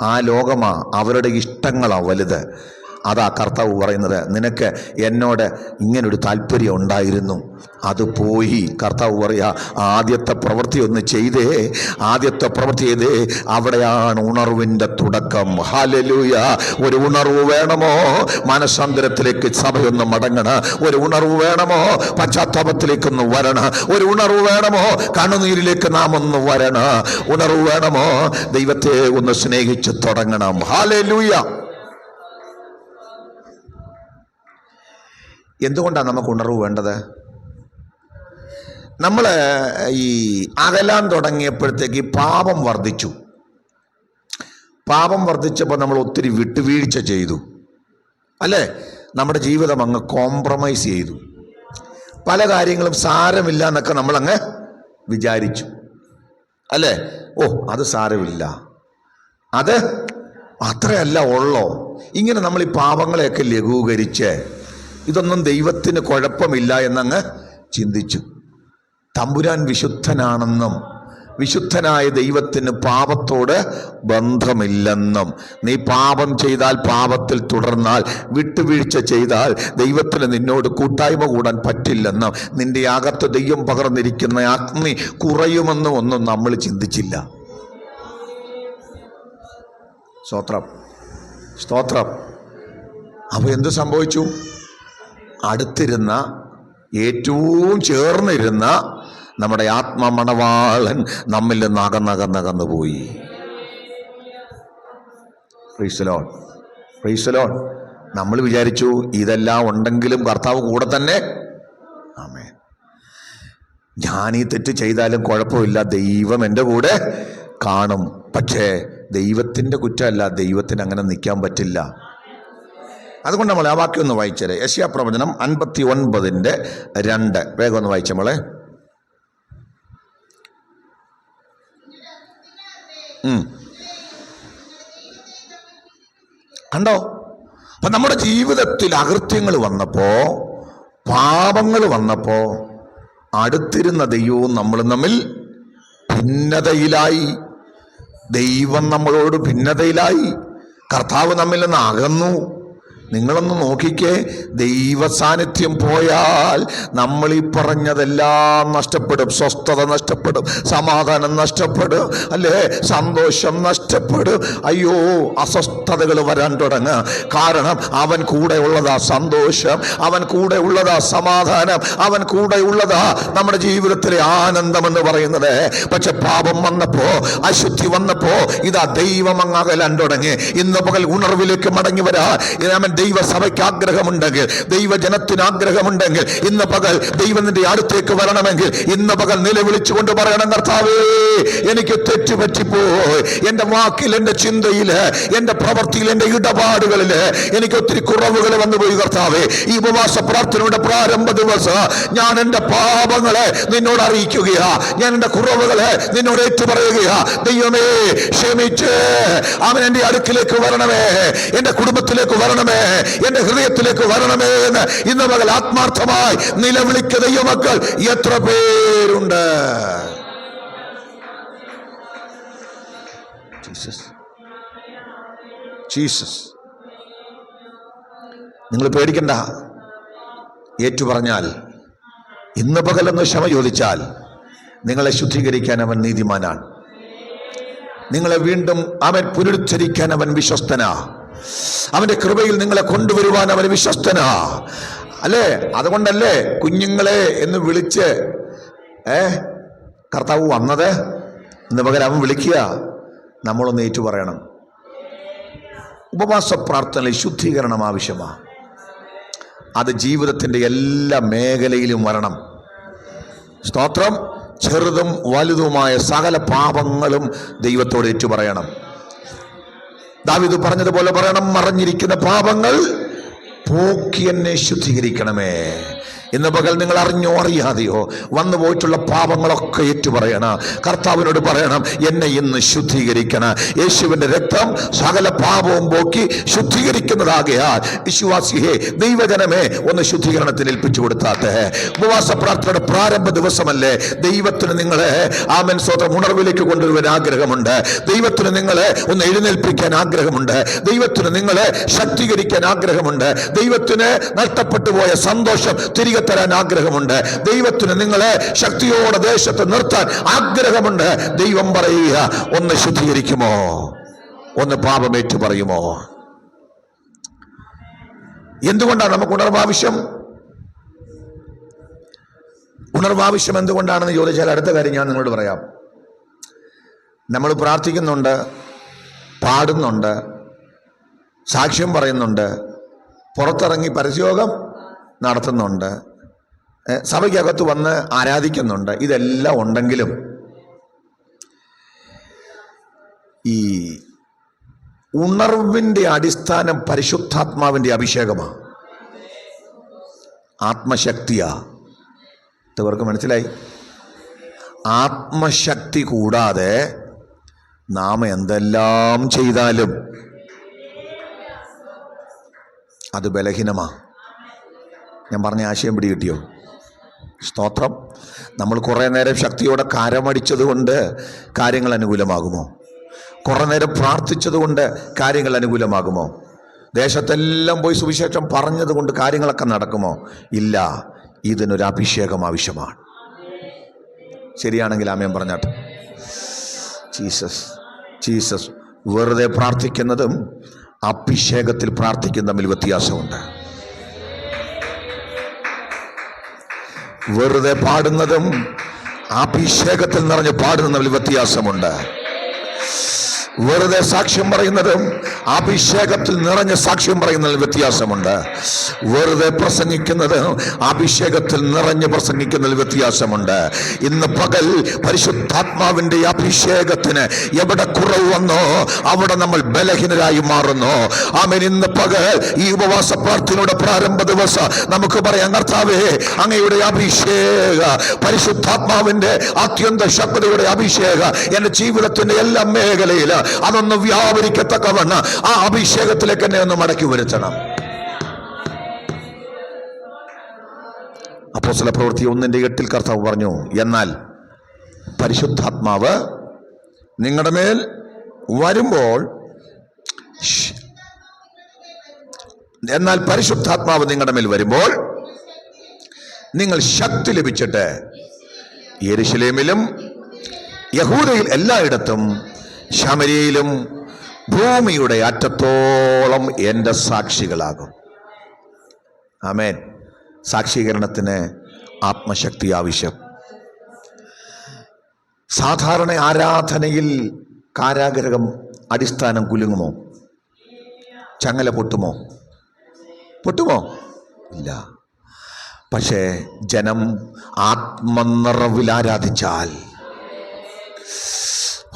ആ ലോകമാ, അവരുടെ ഇഷ്ടങ്ങളാ വലുത്. അതാ കർത്താവ് പറയുന്നത്, നിനക്ക് എന്നോട് ഇങ്ങനൊരു താല്പര്യം ഉണ്ടായിരുന്നു, അത് പോയി. കർത്താവ് പറയാ, ആദ്യത്തെ പ്രവൃത്തി ഒന്ന് ചെയ്തേ, ആദ്യത്തെ പ്രവൃത്തി ചെയ്തേ. അവിടെയാണ് ഉണർവിൻ്റെ തുടക്കം. ഹല്ലേലൂയ. ഒരു ഉണർവ് വേണമോ? മനസാന്തരത്തിലേക്ക് സഭയൊന്ന് മടങ്ങണം. ഒരു ഉണർവ് വേണമോ? പശ്ചാത്താപത്തിലേക്കൊന്ന് വരണം. ഒരു ഉണർവ് വേണമോ? കണ്ണുനീരിലേക്ക് നാം ഒന്ന് വരണം. ഉണർവ് വേണമോ? ദൈവത്തെ ഒന്ന് സ്നേഹിച്ച് തുടങ്ങണം. ഹല്ലേലൂയ. എന്തുകൊണ്ടാണ് നമുക്ക് ഉണർവ് വേണ്ടത്? നമ്മൾ ഈ അകലാൻ തുടങ്ങിയപ്പോഴത്തേക്ക് പാപം വർദ്ധിച്ചു. പാപം വർദ്ധിച്ചപ്പോൾ നമ്മൾ ഒത്തിരി വിട്ടുവീഴ്ച ചെയ്തു. അല്ലേ? നമ്മുടെ ജീവിതം അങ്ങ് കോംപ്രമൈസ് ചെയ്തു. പല കാര്യങ്ങളും സാരമില്ല എന്നൊക്കെ നമ്മളങ്ങ് വിചാരിച്ചു. അല്ലേ? ഓ, അത് സാരമില്ല, അത് അത്രയല്ല ഉള്ളോ. ഇങ്ങനെ നമ്മൾ ഈ പാപങ്ങളെയൊക്കെ ലഘൂകരിച്ച് ഇതൊന്നും ദൈവത്തിന് കുഴപ്പമില്ല എന്നങ്ങ് ചിന്തിച്ചു. തമ്പുരാൻ വിശുദ്ധനാണെന്നും വിശുദ്ധനായ ദൈവത്തിന് പാപത്തോട് ബന്ധമില്ലെന്നും, നീ പാപം ചെയ്താൽ, പാപത്തിൽ തുടർന്നാൽ, വിട്ടുവീഴ്ച ചെയ്താൽ ദൈവത്തിന് നിന്നോട് കൂട്ടായ്മ കൂടാൻ പറ്റില്ലെന്നും, നിന്റെ അകത്ത് ദൈവം പകർന്നിരിക്കുന്ന അഗ്നി കുറയുമെന്നും ഒന്നും നമ്മൾ ചിന്തിച്ചില്ല. സ്തോത്രം, സ്തോത്രം. അപ്പോൾ എന്ത് സംഭവിച്ചു? അടുത്തിരുന്ന, ഏറ്റവും ചേർന്നിരുന്ന നമ്മുടെ ആത്മമണവാളൻ നമ്മിൽ നിന്ന് അകന്നകന്നകന്നു പോയി. Price the Lord, price the Lord. നമ്മൾ വിചാരിച്ചു ഇതെല്ലാം ഉണ്ടെങ്കിലും കർത്താവ് കൂടെ തന്നെ. ആമേൻ. ഞാൻ ഈ തെറ്റ് ചെയ്താലും കുഴപ്പമില്ല, ദൈവം എൻ്റെ കൂടെ കാണും. പക്ഷേ ദൈവത്തിൻ്റെ കുറ്റമല്ല, ദൈവത്തിന് അങ്ങനെ നിൽക്കാൻ പറ്റില്ല. അതുകൊണ്ട് നമ്മൾ ആ വാക്യം ഒന്ന് വായിച്ചേ. യെശയ്യാ പ്രവചനം 59:2. വേഗം ഒന്ന് വായിച്ച മോളെ. കണ്ടോ? അപ്പൊ നമ്മുടെ ജീവിതത്തിൽ അകൃത്യങ്ങൾ വന്നപ്പോ, പാപങ്ങൾ വന്നപ്പോ, അടുത്തിരുന്ന ദൈവവും നമ്മളും തമ്മിൽ ഭിന്നതയിലായി. ദൈവം നമ്മളോട് ഭിന്നതയിലായി. കർത്താവ് നമ്മിൽ നിന്ന് അകന്നു. നിങ്ങളൊന്ന് നോക്കിക്കേ, ദൈവ സാന്നിധ്യം പോയാൽ നമ്മൾ ഈ പറഞ്ഞതെല്ലാം നഷ്ടപ്പെടും. സ്വസ്ഥത നഷ്ടപ്പെടും, സമാധാനം നഷ്ടപ്പെടും, അല്ലേ? സന്തോഷം നഷ്ടപ്പെടും. അയ്യോ, അസ്വസ്ഥതകൾ വരാൻ തുടങ്ങുക. കാരണം അവൻ കൂടെ ഉള്ളതാ സന്തോഷം, അവൻ കൂടെ ഉള്ളതാ സമാധാനം, അവൻ കൂടെ ഉള്ളതാ നമ്മുടെ ജീവിതത്തിലെ ആനന്ദം എന്ന് പറയുന്നത്. പക്ഷെ പാപം വന്നപ്പോ, അശുദ്ധി വന്നപ്പോ, ഇതാ ദൈവം അങ്ങ് അകലാൻ തുടങ്ങി. ഇന്ന് പകൽ ഉണർവിലേക്ക് മടങ്ങി വരാ. ദൈവസഭയ്ക്ക് ആഗ്രഹമുണ്ടെങ്കിൽ, ദൈവജനത്തിന് ആഗ്രഹമുണ്ടെങ്കിൽ, ഇന്ന് പകൽ ദൈവത്തിന്റെ അടുത്തേക്ക് വരണമെങ്കിൽ ഇന്ന് പകൽ നിലവിളിച്ചുകൊണ്ട് പറയണം, കർത്താവേ, എനിക്ക് തെറ്റുപറ്റിപ്പോയി. എൻ്റെ വാക്കിൽ, എൻ്റെ ചിന്തയില്, എൻ്റെ പ്രവൃത്തിയിൽ, എൻ്റെ ഇടപാടുകളില് എനിക്ക് ഒത്തിരി കുറവുകൾ വന്നുപോയി. കർത്താവേ, ഈ ഉപവാസ പ്രാർത്ഥനയുടെ പ്രാരംഭ ദിവസം ഞാൻ എൻ്റെ പാപങ്ങളെ നിന്നോട് അറിയിക്കുകയാ. ഞാൻ എൻ്റെ കുറവുകളെ നിന്നോട് ഏറ്റുപറയുകയാ. ദൈവമേ, ക്ഷമിച്ച് അവൻ എൻ്റെ അടുക്കിലേക്ക് വരണമേ, എൻ്റെ കുടുംബത്തിലേക്ക് വരണമേ, എന്റെ ഹൃദയത്തിലേക്ക് വരണമേ എന്ന് ഇന്ന് പകൽ ആത്മാർത്ഥമായി നിലവിളിക്കുന്ന ദൈവമക്കൾ എത്ര പേരുണ്ട്. ജീസസ്, നിങ്ങൾ പേടിക്കണ്ട. ഏറ്റു പറഞ്ഞാൽ, ഇന്ന് പകലൊന്ന് ക്ഷമ ചോദിച്ചാൽ നിങ്ങളെ ശുദ്ധീകരിക്കാൻ അവൻ നീതിമാനാണ്. നിങ്ങളെ വീണ്ടും അവൻ പുനരുദ്ധരിക്കാൻ അവൻ വിശ്വസ്തനാ. അവന്റെ കൃപയിൽ നിങ്ങളെ കൊണ്ടുവരുവാൻ അവൻ വിശ്വസ്തനാ. അല്ലേ? അതുകൊണ്ടല്ലേ കുഞ്ഞുങ്ങളെ എന്ന് വിളിച്ച് കർത്താവ് വന്നത്. ഇന്ന് പകരം അവൻ വിളിക്കുക, നമ്മളൊന്ന് ഏറ്റു പറയണം. ഉപവാസ പ്രാർത്ഥനയിൽ ശുദ്ധീകരണം ആവശ്യമാണ്. അത് ജീവിതത്തിൻ്റെ എല്ലാ മേഖലയിലും വരണം. സ്തോത്രം. ചെറുതും വലുതുമായ സകല പാപങ്ങളും ദൈവത്തോട് ഏറ്റു പറയണം. ദാവീദ് പറഞ്ഞതുപോലെ പറയണം, മറഞ്ഞിരിക്കുന്ന പാപങ്ങൾ പോക്കി എന്നെ ശുദ്ധീകരിക്കണമേ. ഇന്ന് പകൽ നിങ്ങൾ അറിഞ്ഞോ അറിയാതെയോ വന്നു പോയിട്ടുള്ള പാപങ്ങളൊക്കെ ഏറ്റുപറയണ. കർത്താവിനോട് പറയണം, എന്നെ ഇന്ന് ശുദ്ധീകരിക്കണം. യേശുവിൻ്റെ രക്തം സകല പാപവും പോക്കി ശുദ്ധീകരിക്കുന്നതാകയാൽ വിശ്വാസിയെ, ദൈവജനമേ, ഒന്ന് ശുദ്ധീകരണത്തിന് ഏൽപ്പിച്ചു കൊടുത്താട്ടെ. ഉപവാസ പ്രാർത്ഥനയുടെ പ്രാരംഭ ദിവസമല്ലേ? ദൈവത്തിന് നിങ്ങളെ ആമേൻ സ്തോത്രം ഉണർവിലേക്ക് കൊണ്ടുവരുവാൻ ആഗ്രഹമുണ്ട്. ദൈവത്തിന് നിങ്ങളെ ഒന്ന് എഴുന്നേൽപ്പിക്കാൻ ആഗ്രഹമുണ്ട്. ദൈവത്തിന് നിങ്ങളെ ശക്തീകരിക്കാൻ ആഗ്രഹമുണ്ട്. ദൈവത്തിന് നഷ്ടപ്പെട്ടു പോയ സന്തോഷം തിരികെ തരാൻ ആഗ്രഹമുണ്ട്. ദൈവത്തിന് നിങ്ങളെ ശക്തിയോടെ ദേശത്ത് നിർത്താൻ ആഗ്രഹമുണ്ട്. ദൈവം പറയുക, ഒന്ന് ശുദ്ധീകരിക്കുമോ? ഒന്ന് പാപമേറ്റു പറയുമോ? എന്തുകൊണ്ടാണ് നമുക്ക് ഉണർവാവശ്യം? ഉണർവാവശ്യം എന്തുകൊണ്ടാണെന്ന് ചോദിച്ചാൽ അടുത്ത കാര്യം ഞാൻ നിങ്ങളോട് പറയാം. നമ്മൾ പ്രാർത്ഥിക്കുന്നുണ്ട്, പാടുന്നുണ്ട്, സാക്ഷ്യം പറയുന്നുണ്ട്, പുറത്തിറങ്ങി പരസ്യയോഗം നടത്തുന്നുണ്ട്, സഭയ്ക്കകത്ത് വന്ന് ആരാധിക്കുന്നുണ്ട്. ഇതെല്ലാം ഉണ്ടെങ്കിലും ഈ ഉണർവിൻ്റെ അടിസ്ഥാനം പരിശുദ്ധാത്മാവിൻ്റെ അഭിഷേകമാണ്, ആത്മശക്തിയാ. ഇവർക്ക് മനസ്സിലായി? ആത്മശക്തി കൂടാതെ നാം എന്തെല്ലാം ചെയ്താലും അത് ബലഹീനമാണ്. ഞാൻ പറഞ്ഞ ആശയം പിടികിട്ടിയോ? സ്തോത്രം. നമ്മൾ കുറേ നേരം ശക്തിയോടെ കരമടിച്ചത് കൊണ്ട് കാര്യങ്ങൾ അനുകൂലമാകുമോ? കുറേ നേരം പ്രാർത്ഥിച്ചത് കൊണ്ട് കാര്യങ്ങൾ അനുകൂലമാകുമോ? ദേശത്തെല്ലാം പോയി സുവിശേഷം പറഞ്ഞത് കൊണ്ട് കാര്യങ്ങളൊക്കെ നടക്കുമോ? ഇല്ല. ഇതിനൊരു അഭിഷേകം ആവശ്യമാണ്. ശരിയാണെങ്കിൽ ആമേൻ പറഞ്ഞാട്ടെ. ജീസസ്. വെറുതെ പ്രാർത്ഥിക്കുന്നതും അഭിഷേകത്തിൽ പ്രാർത്ഥിക്കുന്ന തമ്മിൽ വ്യത്യാസമുണ്ട്. വെറുതെ പാടുന്നതും അഭിഷേകത്തിൽ നിറഞ്ഞ് പാടുന്നതും തമ്മിൽ വ്യത്യാസമുണ്ട്. വെറുതെ സാക്ഷ്യം പറയുന്നതും അഭിഷേകത്തിൽ നിറഞ്ഞ സാക്ഷ്യം പറയുന്നതിൽ വ്യത്യാസമുണ്ട്. വെറുതെ പ്രസംഗിക്കുന്നതും അഭിഷേകത്തിൽ നിറഞ്ഞ് പ്രസംഗിക്കുന്നതിൽ വ്യത്യാസമുണ്ട്. ഇന്ന് പകൽ പരിശുദ്ധാത്മാവിൻ്റെ അഭിഷേകത്തിന് എവിടെ കുറവ് വന്നോ അവിടെ നമ്മൾ ബലഹീനരായി മാറുന്നു. ആമേൻ. ഇന്ന് പകൽ ഈ ഉപവാസ പ്രാർത്ഥനയുടെ പ്രാരംഭ ദിവസം നമുക്ക് പറയാം, കർത്താവേ, അങ്ങയുടെ അഭിഷേക പരിശുദ്ധാത്മാവിൻ്റെ അത്യന്ത ശക്തിയുടെ അഭിഷേക എൻ്റെ ജീവിതത്തിൻ്റെ എല്ലാ മേഖലയിലും അതൊന്ന് വ്യാപരിക്കത്തക്കവണ്ണം ആ അഭിഷേകത്തിലേക്ക് എന്നെ ഒന്ന് മടക്കി വരുത്തണം. അപ്പോസ്തല പ്രവൃത്തി 1:8 കർത്താവ് പറഞ്ഞു, എന്നാൽ പരിശുദ്ധാത്മാവ് നിങ്ങളുടെ മേൽ വരുമ്പോൾ നിങ്ങൾ ശക്തി ലഭിച്ചിട്ട് യെരൂശലേമിലും യഹൂദയിൽ എല്ലായിടത്തും ശമര്യയിലും ഭൂമിയുടെ അറ്റത്തോളം എൻ്റെ സാക്ഷികളാകും. ആമേൻ. സാക്ഷീകരണത്തിന് ആത്മശക്തി ആവശ്യം. സാധാരണ ആരാധനയിൽ കാരാഗ്രഹം അടിസ്ഥാനം കുലുങ്ങുമോ? ചങ്ങല പൊട്ടുമോ? ഇല്ല. പക്ഷേ ജനം ആത്മനിറവിൽ ആരാധിച്ചാൽ,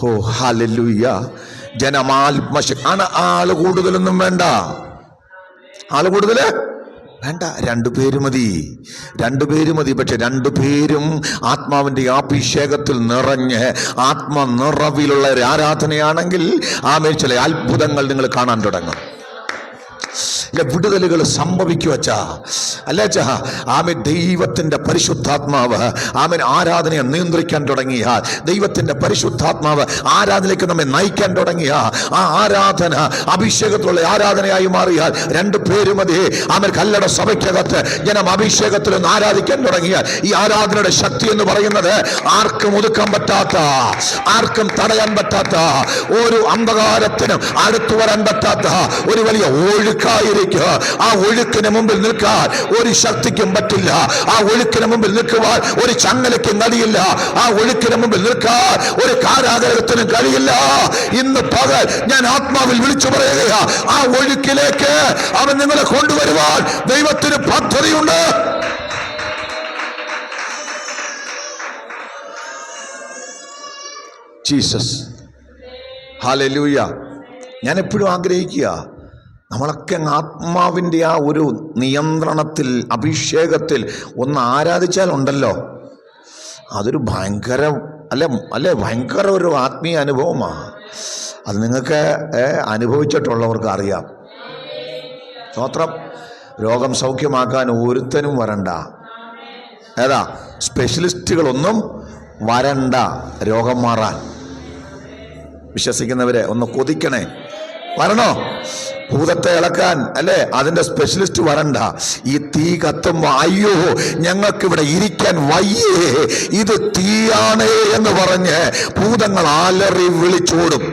ഓ ഹല്ലേലൂയ, ജനം ആത്മശക്തി. ആള് കൂടുതലൊന്നും വേണ്ട. രണ്ടുപേര് മതി. പക്ഷെ രണ്ടുപേരും ആത്മാവിൻ്റെ അഭിഷേകത്തിൽ നിറഞ്ഞ് ആത്മനിറവിലുള്ള ഒരു ആരാധനയാണെങ്കിൽ ആമേൻ ചില അത്ഭുതങ്ങൾ നിങ്ങൾ കാണാൻ തുടങ്ങും. വിടുതലുകൾ സംഭവിക്കുവച്ചാ അല്ലേച്ചാ. ആമേൻ. ദൈവത്തിൻ്റെ പരിശുദ്ധാത്മാവ് ആമേൻ ആരാധനയെ നിയന്ത്രിക്കാൻ തുടങ്ങിയ, ദൈവത്തിൻ്റെ പരിശുദ്ധാത്മാവ് ആരാധനയിലേക്ക് നമ്മെ നയിക്കാൻ തുടങ്ങിയ, ആ ആരാധന അഭിഷേകത്തിലുള്ള ആരാധനയായി മാറിയാൽ രണ്ടു പേര് മതി. ആമേൻ. കല്ലട സഭയ്ക്കകത്ത് ജനം അഭിഷേകത്തിൽ ഒന്ന് ആരാധിക്കാൻ തുടങ്ങിയാൽ ഈ ആരാധനയുടെ ശക്തി എന്ന് പറയുന്നത് ആർക്കും ഒതുക്കാൻ പറ്റാത്ത, ആർക്കും തടയാൻ പറ്റാത്ത, ഒരു അന്ധകാരത്തിനും അടുത്തു വരാൻ പറ്റാത്ത ഒരു വലിയ ഒഴുക്കായിരിക്കും. ആഗ്രഹിക്കുക. ആ ഒഴുക്കിന് മുമ്പിൽ നിൽക്കാൻ ഒരു ശക്തിക്കും പറ്റില്ല. ആ ഒഴുക്കിന് മുമ്പിൽ നിൽക്കുവാൻ ഒരു ചങ്ങലയ്ക്കും കഴിയില്ല. ആ ഒഴുക്കിന് മുമ്പിൽ നിൽക്കാൻ ഒരു കാരാഗ്രഹത്തിനും കഴിയില്ല. ഇന്ന് പകൽ ഞാൻ ആത്മാവിൽ വിളിച്ചു പറയുക, ആ ഒഴുക്കിലേക്ക് അവൻ നിങ്ങളെ കൊണ്ടുവരുവാൻ ദൈവത്തിന് പദ്ധതിയുണ്ട്. Jesus, hallelujah. ഞാൻ എപ്പോഴും ആഗ്രഹിക്കുക, നമ്മളൊക്കെ ആത്മാവിൻ്റെ ആ ഒരു നിയന്ത്രണത്തിൽ, അഭിഷേകത്തിൽ ഒന്ന് ആരാധിച്ചാലുണ്ടല്ലോ, അതൊരു ഭയങ്കര അല്ലേ ഭയങ്കര ഒരു ആത്മീയ അനുഭവമാണ്. അത് നിങ്ങൾക്ക് അനുഭവിച്ചിട്ടുള്ളവർക്ക് അറിയാം. സ്തോത്രം. രോഗം സൗഖ്യമാക്കാൻ ഒരുത്തനും വരണ്ട. സ്പെഷ്യലിസ്റ്റുകളൊന്നും വരണ്ട രോഗം മാറാൻ. വിശ്വസിക്കുന്നവരെ ഒന്ന് കൊതിക്കണേ, വരണോ? ഭൂതത്തെ ഇളക്കാൻ അല്ലേ, അതിന്റെ സ്പെഷ്യലിസ്റ്റ് വരണ്ട. ഈ തീ കത്തുമ്പോ അയ്യോ ഞങ്ങൾക്കിവിടെ ഇരിക്കാൻ വയ്യേ, ഇത് തീയാണേ എന്ന് പറഞ്ഞ് ഭൂതങ്ങൾ അലറി വിളിച്ചോടും.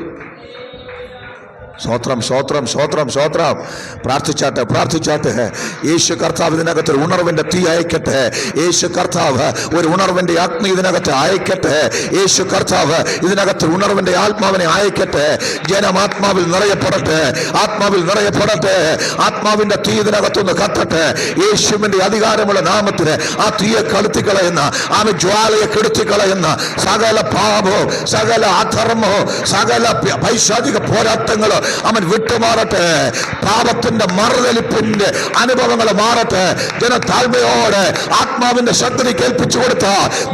സ്തോത്രം, സ്തോത്രം, സ്തോത്രം, സ്തോത്രം. പ്രാർത്ഥിച്ചാട്ടെ. യേശു കർത്താവ് ഇതിനകത്ത് ഉണർവിന്റെ തീ അയക്കട്ടെ. യേശു കർത്താവ് ഒരു ഉണർവിന്റെ അഗ്നി ഇതിനകത്ത് അയക്കട്ടെ. യേശു കർത്താവ് ഇതിനകത്ത് ഉണർവിന്റെ ആത്മാവിനെ അയക്കട്ടെ. ജനം ആത്മാവിൽ നിറയപ്പെടട്ടെ, ആത്മാവിൽ നിറയപ്പെടട്ടെ. ആത്മാവിന്റെ തീ ഇതിനകത്തൊന്ന് കത്തട്ടെ. യേശുവിന്റെ അധികാരമുള്ള നാമത്തിന് ആ തീയെ കെടുത്തിക്കളയുന്ന, ആ ജ്വാലയെ കെടുത്തിക്കളയുന്ന സകല പാപവും, സകല അധർമ്മവും, സകല പൈശാചിക പോരാട്ടങ്ങളും അവൻ വിട്ടുമാറട്ടെ. പാപത്തിന്റെ മറുതലിപ്പിന്റെ അനുഭവങ്ങൾ മാറട്ടെ. ജനതാഴ്മയോടെ ആത്മാവിന്റെ ശക്തി കേൾപ്പിച്ചു കൊടുത്ത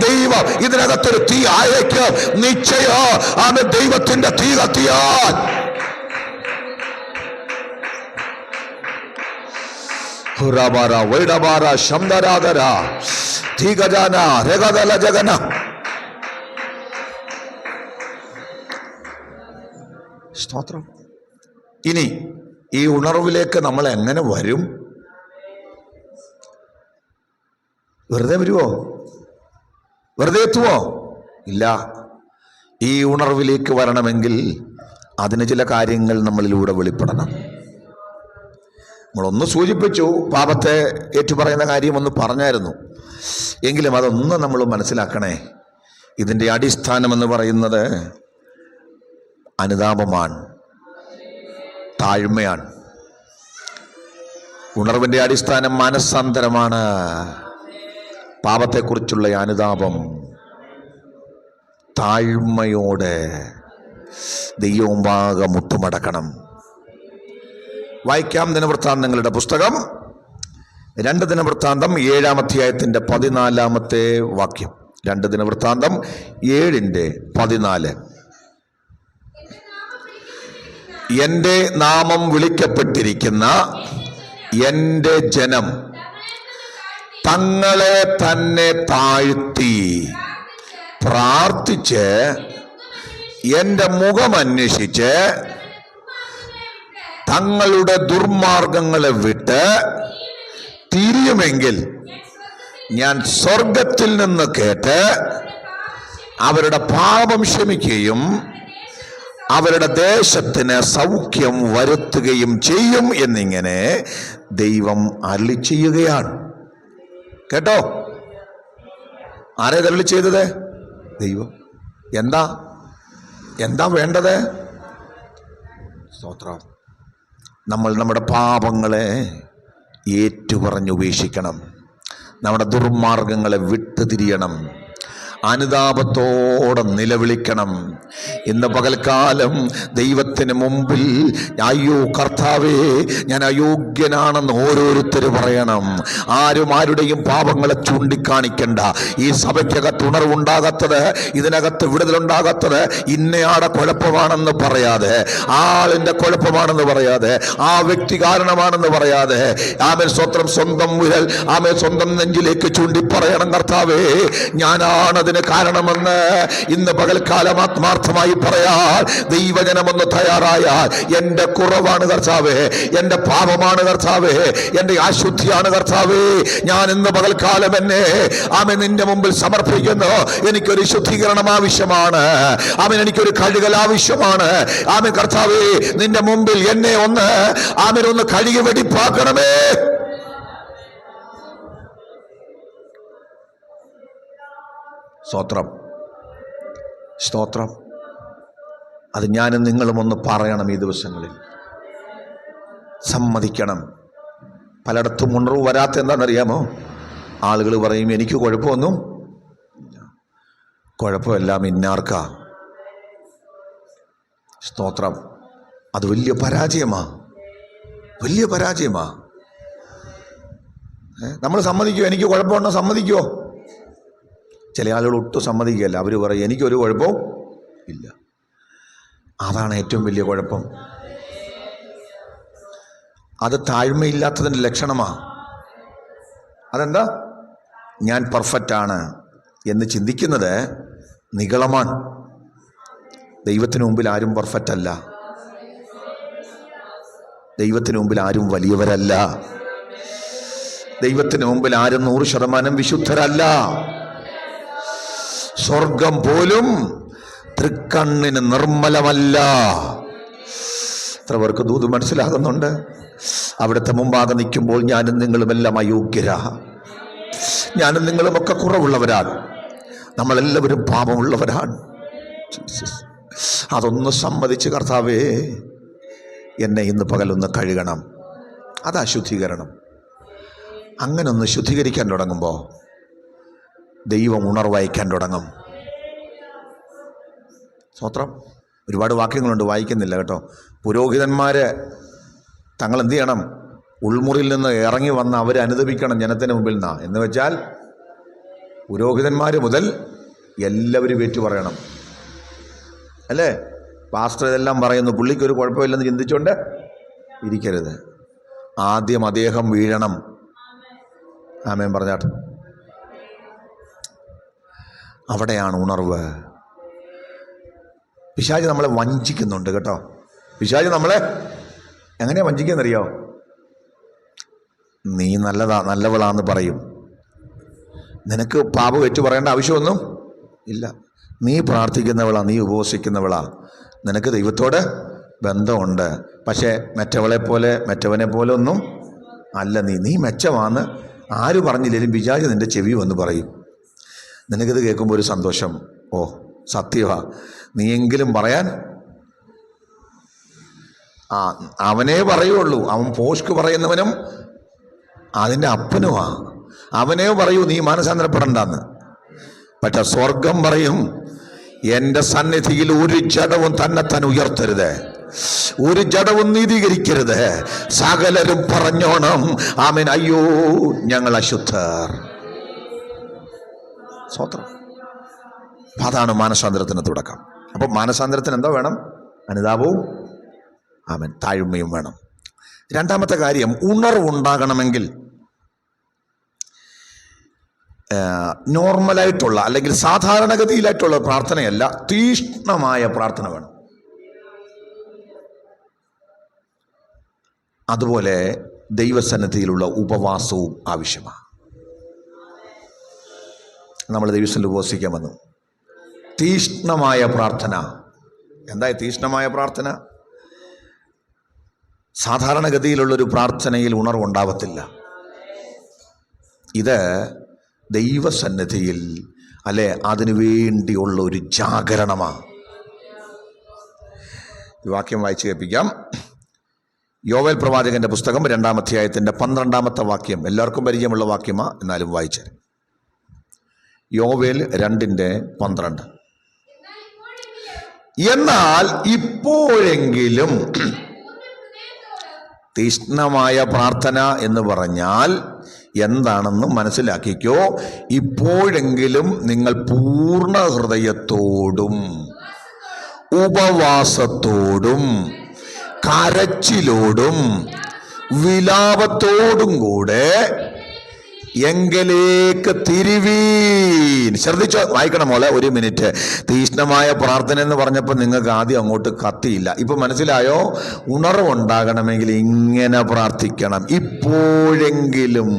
ദൈവം ഇതിനകത്തൊരു തീ അയക്കും. നിശ്ചയോ അവൻ ദൈവത്തിന്റെ തീ കത്തിയാൽ സ്തോത്രം. ഇനി ഈ ഉണർവിലേക്ക് നമ്മൾ എങ്ങനെ വരും? വെറുതെ വരുവോ? വെറുതെ എത്തുവോ? ഇല്ല. ഈ ഉണർവിലേക്ക് വരണമെങ്കിൽ അതിന് ചില കാര്യങ്ങൾ നമ്മളിലൂടെ വെളിപ്പെടണം. നമ്മളൊന്ന് സൂചിപ്പിച്ചു, പാപത്തെ ഏറ്റുപറയുന്ന കാര്യം ഒന്ന് പറഞ്ഞായിരുന്നു. എങ്കിലും അതൊന്ന് നമ്മൾ മനസ്സിലാക്കണേ. ഇതിൻ്റെ അടിസ്ഥാനമെന്ന് പറയുന്നത് അനുതാപമാണ്, താഴ്മയാണ്. ഉണർവിൻ്റെ അടിസ്ഥാനം മാനസാന്തരമാണ്. പാപത്തെക്കുറിച്ചുള്ള അനുതാപം, താഴ്മയോടെ ദൈവമുമ്പാകെ മുട്ടുമടക്കണം. വായിക്കാം ദിനവൃത്താന്തങ്ങളുടെ പുസ്തകം 2 ദിനവൃത്താന്തം 7-ാം അധ്യായത്തിൻ്റെ 14-ാമത്തെ വാക്യം. 2 ദിനവൃത്താന്തം 7:14. എൻ്റെ നാമം വിളിക്കപ്പെട്ടിരിക്കുന്ന എൻ്റെ ജനം തങ്ങളെ തന്നെ താഴ്ത്തി പ്രാർത്ഥിച്ച് എൻ്റെ മുഖം അന്വേഷിച്ച് തങ്ങളുടെ ദുർമാർഗങ്ങളെ വിട്ട് തിരിയുമെങ്കിൽ ഞാൻ സ്വർഗത്തിൽ നിന്ന് കേട്ട് അവരുടെ പാപം ക്ഷമിക്കുകയും അവരുടെ ദേശത്തിന് സൗഖ്യം വരുത്തുകയും ചെയ്യും എന്നിങ്ങനെ ദൈവം അരുളി ചെയ്യുകയാണ്. കേട്ടോ? ആരെ അരുളി ചെയ്തത്? ദൈവം. എന്താ വേണ്ടത്? സ്തോത്രം. നമ്മൾ നമ്മുടെ പാപങ്ങളെ ഏറ്റുപറഞ്ഞുപേക്ഷിക്കണം. നമ്മുടെ ദുർമാർഗങ്ങളെ വിട്ടുതിരിയണം. അനുതാപത്തോടെ നിലവിളിക്കണം. ഇന്ന് പകൽക്കാലം ദൈവത്തിന് മുമ്പിൽ അയ്യോ കർത്താവേ ഞാൻ അയോഗ്യനാണെന്ന് ഓരോരുത്തരും പറയണം. ആരും ആരുടെയും പാപങ്ങളെ ചൂണ്ടിക്കാണിക്കണ്ട. ഈ സഭയ്ക്കകത്ത് ഉണർവുണ്ടാകാത്തത്, ഇതിനകത്ത് വിടുതലുണ്ടാകാത്തത് ഇന്നയാടെ കുഴപ്പമാണെന്ന് പറയാതെ, ആളിൻ്റെ കുഴപ്പമാണെന്ന് പറയാതെ, ആ വ്യക്തി കാരണമാണെന്ന് പറയാതെ, ആമേൻ സ്വന്തം വിരൽ സ്വന്തം നെഞ്ചിലേക്ക് ചൂണ്ടി പറയണം, കർത്താവേ ഞാനാണ് അതിന് കാരണമെന്ന് ഇന്ന് പകൽക്കാലം ആത്മാർത്ഥമായി പറയാൻ ദൈവജനമൊന്ന് തയ്യാറായാൽ, എന്റെ കുറവാണ് കർത്താവേ, എന്റെ പാപമാണ് കർത്താവേ, എന്റെ അശുദ്ധിയാണ് കർത്താവേ, ഞാൻ ഇന്ന് പകൽക്കാലം എന്നെ ആമേൻ നിന്റെ മുമ്പിൽ സമർപ്പിക്കുന്നു. എനിക്കൊരു ശുദ്ധീകരണം ആവശ്യമാണ്, ആമേൻ എനിക്കൊരു കഴുകൽ ആവശ്യമാണ്. ആമേൻ കർത്താവേ, നിന്റെ മുമ്പിൽ എന്നെ ഒന്ന് കഴുകി വെടിപ്പാക്കണമേ. സ്തോത്രം, സ്തോത്രം. അത് ഞാനും നിങ്ങളും ഒന്ന് പറയണം. ഈ ദിവസങ്ങളിൽ സമ്മതിക്കണം. പലയിടത്തും ഉണർവ് വരാത്ത എന്താണെന്നറിയാമോ? ആളുകൾ പറയും എനിക്ക് കുഴപ്പമൊന്നും, കുഴപ്പമെല്ലാം ഇന്നാർക്കാ. സ്തോത്രം. അത് വലിയ പരാജയമാ, വലിയ പരാജയമാ. നമ്മൾ സമ്മതിക്കുമോ? എനിക്ക് കുഴപ്പമുണ്ടോ? സമ്മതിക്കുമോ? ചില ആളുകൾ ഒട്ടും സമ്മതിക്കുകയല്ല. അവർ പറയും എനിക്കൊരു കുഴപ്പവും ഇല്ല. അതാണ് ഏറ്റവും വലിയ കുഴപ്പം. അത് താഴ്മയില്ലാത്തതിൻ്റെ ലക്ഷണമാ. അതെന്താ? ഞാൻ പെർഫെക്റ്റാണ് എന്ന് ചിന്തിക്കുന്നത് നിഗളമാണ്. ദൈവത്തിന് മുമ്പിൽ ആരും പെർഫെക്റ്റ് അല്ല. ദൈവത്തിന് മുമ്പിൽ ആരും വലിയവരല്ല. ദൈവത്തിന് മുമ്പിൽ ആരും 100% വിശുദ്ധരല്ല. സ്വർഗം പോലും തൃക്കണ്ണിന് നിർമ്മലമല്ല. എത്ര പേർക്ക് ദൂത് മനസ്സിലാകുന്നുണ്ട്? അവിടുത്തെ മുമ്പാകെ നിൽക്കുമ്പോൾ ഞാനും നിങ്ങളുമെല്ലാം അയോഗ്യരാ. ഞാനും നിങ്ങളുമൊക്കെ കുറവുള്ളവരാണ്. നമ്മളെല്ലാവരും പാപമുള്ളവരാണ്. അതൊന്ന് സമ്മതിച്ച് കർത്താവേ എന്നെ ഇന്ന് പകലൊന്ന് കഴുകണം. അതാ ശുദ്ധീകരണം. അങ്ങനെ ഒന്ന് ശുദ്ധീകരിക്കാൻ തുടങ്ങുമ്പോൾ ദൈവം ഉണർവയക്കാൻ തുടങ്ങും. സ്തോത്രം. ഒരുപാട് വാക്യങ്ങളുണ്ട്, വായിക്കുന്നില്ല കേട്ടോ. പുരോഹിതന്മാര് തങ്ങൾ എന്ത് ചെയ്യണം? ഉൾമുറിയിൽ നിന്ന് ഇറങ്ങി വന്ന് അവരെ അനുദപിക്കണം ജനത്തിന് മുമ്പിൽ നിന്നാ. എന്ന് വെച്ചാൽ പുരോഹിതന്മാർ മുതൽ എല്ലാവരും ഏറ്റു പറയണം, അല്ലേ? പാസ്റ്റർ ഇതെല്ലാം പറയുന്നു, പുള്ളിക്കൊരു കുഴപ്പമില്ലെന്ന് ചിന്തിച്ചുകൊണ്ട് ഇരിക്കരുത്. ആദ്യം അദ്ദേഹം വീഴണം. ആമേൻ പറഞ്ഞാട്ട്. അവിടെയാണ് ഉണർവ്. പിശാച് നമ്മളെ വഞ്ചിക്കുന്നുണ്ട് കേട്ടോ. പിശാച് നമ്മളെ എങ്ങനെയാ വഞ്ചിക്കുന്നറിയോ? നീ നല്ലവളാന്ന് പറയും. നിനക്ക് പാപം ഏറ്റു പറയേണ്ട ആവശ്യമൊന്നും ഇല്ല. നീ പ്രാർത്ഥിക്കുന്നവളാ, നീ ഉപവസിക്കുന്നവളാ, നിനക്ക് ദൈവത്തോട് ബന്ധമുണ്ട്. പക്ഷേ മറ്റവനെ പോലെ ഒന്നും അല്ല നീ മെച്ചമാണെന്ന് ആര് പറഞ്ഞില്ലേലും പിശാച് നിൻ്റെ ചെവി വന്ന് പറയും. നിനക്കിത് കേൾക്കുമ്പോൾ ഒരു സന്തോഷം. ഓ സത്യമാ, നീയെങ്കിലും പറയാൻ. അവനേ പറയുള്ളൂ. അവൻ പോഷ്ക്ക് പറയുന്നവനും അതിൻ്റെ അപ്പനുമാ. അവനേ പറയൂ നീ മാനസാന്തരപ്പെടണ്ടെന്ന്. പക്ഷെ സ്വർഗം പറയും എൻ്റെ സന്നിധിയിൽ ഒരു ജഡവും തന്നെ ഉയർത്തരുത്, ഒരു ജഡവും നീതീകരിക്കരുത്. സകലരും പറഞ്ഞോണം ആമേൻ, അയ്യോ ഞങ്ങൾ അശുദ്ധർ. സ്തോത്രം. അതാണ് മാനസാന്തരത്തിന് തുടക്കം. അപ്പം മാനസാന്തരത്തിന് എന്താ വേണം? അനുതാപവും ആമേൻ താഴ്മയും വേണം. രണ്ടാമത്തെ കാര്യം, ഉണർവുണ്ടാകണമെങ്കിൽ നോർമലായിട്ടുള്ള അല്ലെങ്കിൽ സാധാരണഗതിയിലായിട്ടുള്ള പ്രാർത്ഥനയല്ല, തീഷ്ണമായ പ്രാർത്ഥന വേണം. അതുപോലെ ദൈവസന്നിധിയിലുള്ള ഉപവാസവും ആവശ്യമാണ്. നമ്മൾ ദൈവസന്നിധിയിൽ ഉപവസിക്കാൻ വന്നു. തീഷ്ണമായ പ്രാർത്ഥന. എന്താ തീഷ്ണമായ പ്രാർത്ഥന? സാധാരണഗതിയിലുള്ളൊരു പ്രാർത്ഥനയിൽ ഉണർവുണ്ടാവത്തില്ല. ഇത് ദൈവസന്നിധിയിൽ അല്ലെ അതിനു വേണ്ടിയുള്ള ഒരു ജാഗരണമാണ്. ഈ വാക്യം വായിച്ചു കേൾപ്പിക്കാം. യോവേൽ പ്രവാചകന്റെ പുസ്തകം 2-ാം അധ്യായത്തിന്റെ 12-ാമത്തെ വാക്യം. എല്ലാവർക്കും പരിചയമുള്ള വാക്യമാണ്, എന്നാലും വായിച്ചു. യോവേൽ 2:12. എന്നാൽ ഇപ്പോഴെങ്കിലും, തീഷ്ണമായ പ്രാർത്ഥന എന്ന് പറഞ്ഞാൽ എന്താണെന്ന് മനസ്സിലാക്കിക്കോ. ഇപ്പോഴെങ്കിലും നിങ്ങൾ പൂർണ്ണ ഹൃദയത്തോടും ഉപവാസത്തോടും കരച്ചിലോടും വിലാപത്തോടും കൂടെ എങ്കിലേക്ക് തിരുവീൻ. ശ്രദ്ധിച്ചോ, വായിക്കണം മോളെ, ഒരു മിനിറ്റ്. തീഷ്ണമായ പ്രാർത്ഥന എന്ന് പറഞ്ഞപ്പോൾ നിങ്ങൾക്ക് ആദ്യം അങ്ങോട്ട് കത്തിയില്ല. ഇപ്പൊ മനസ്സിലായോ? ഉണർവുണ്ടാകണമെങ്കിൽ ഇങ്ങനെ പ്രാർത്ഥിക്കണം. ഇപ്പോഴെങ്കിലും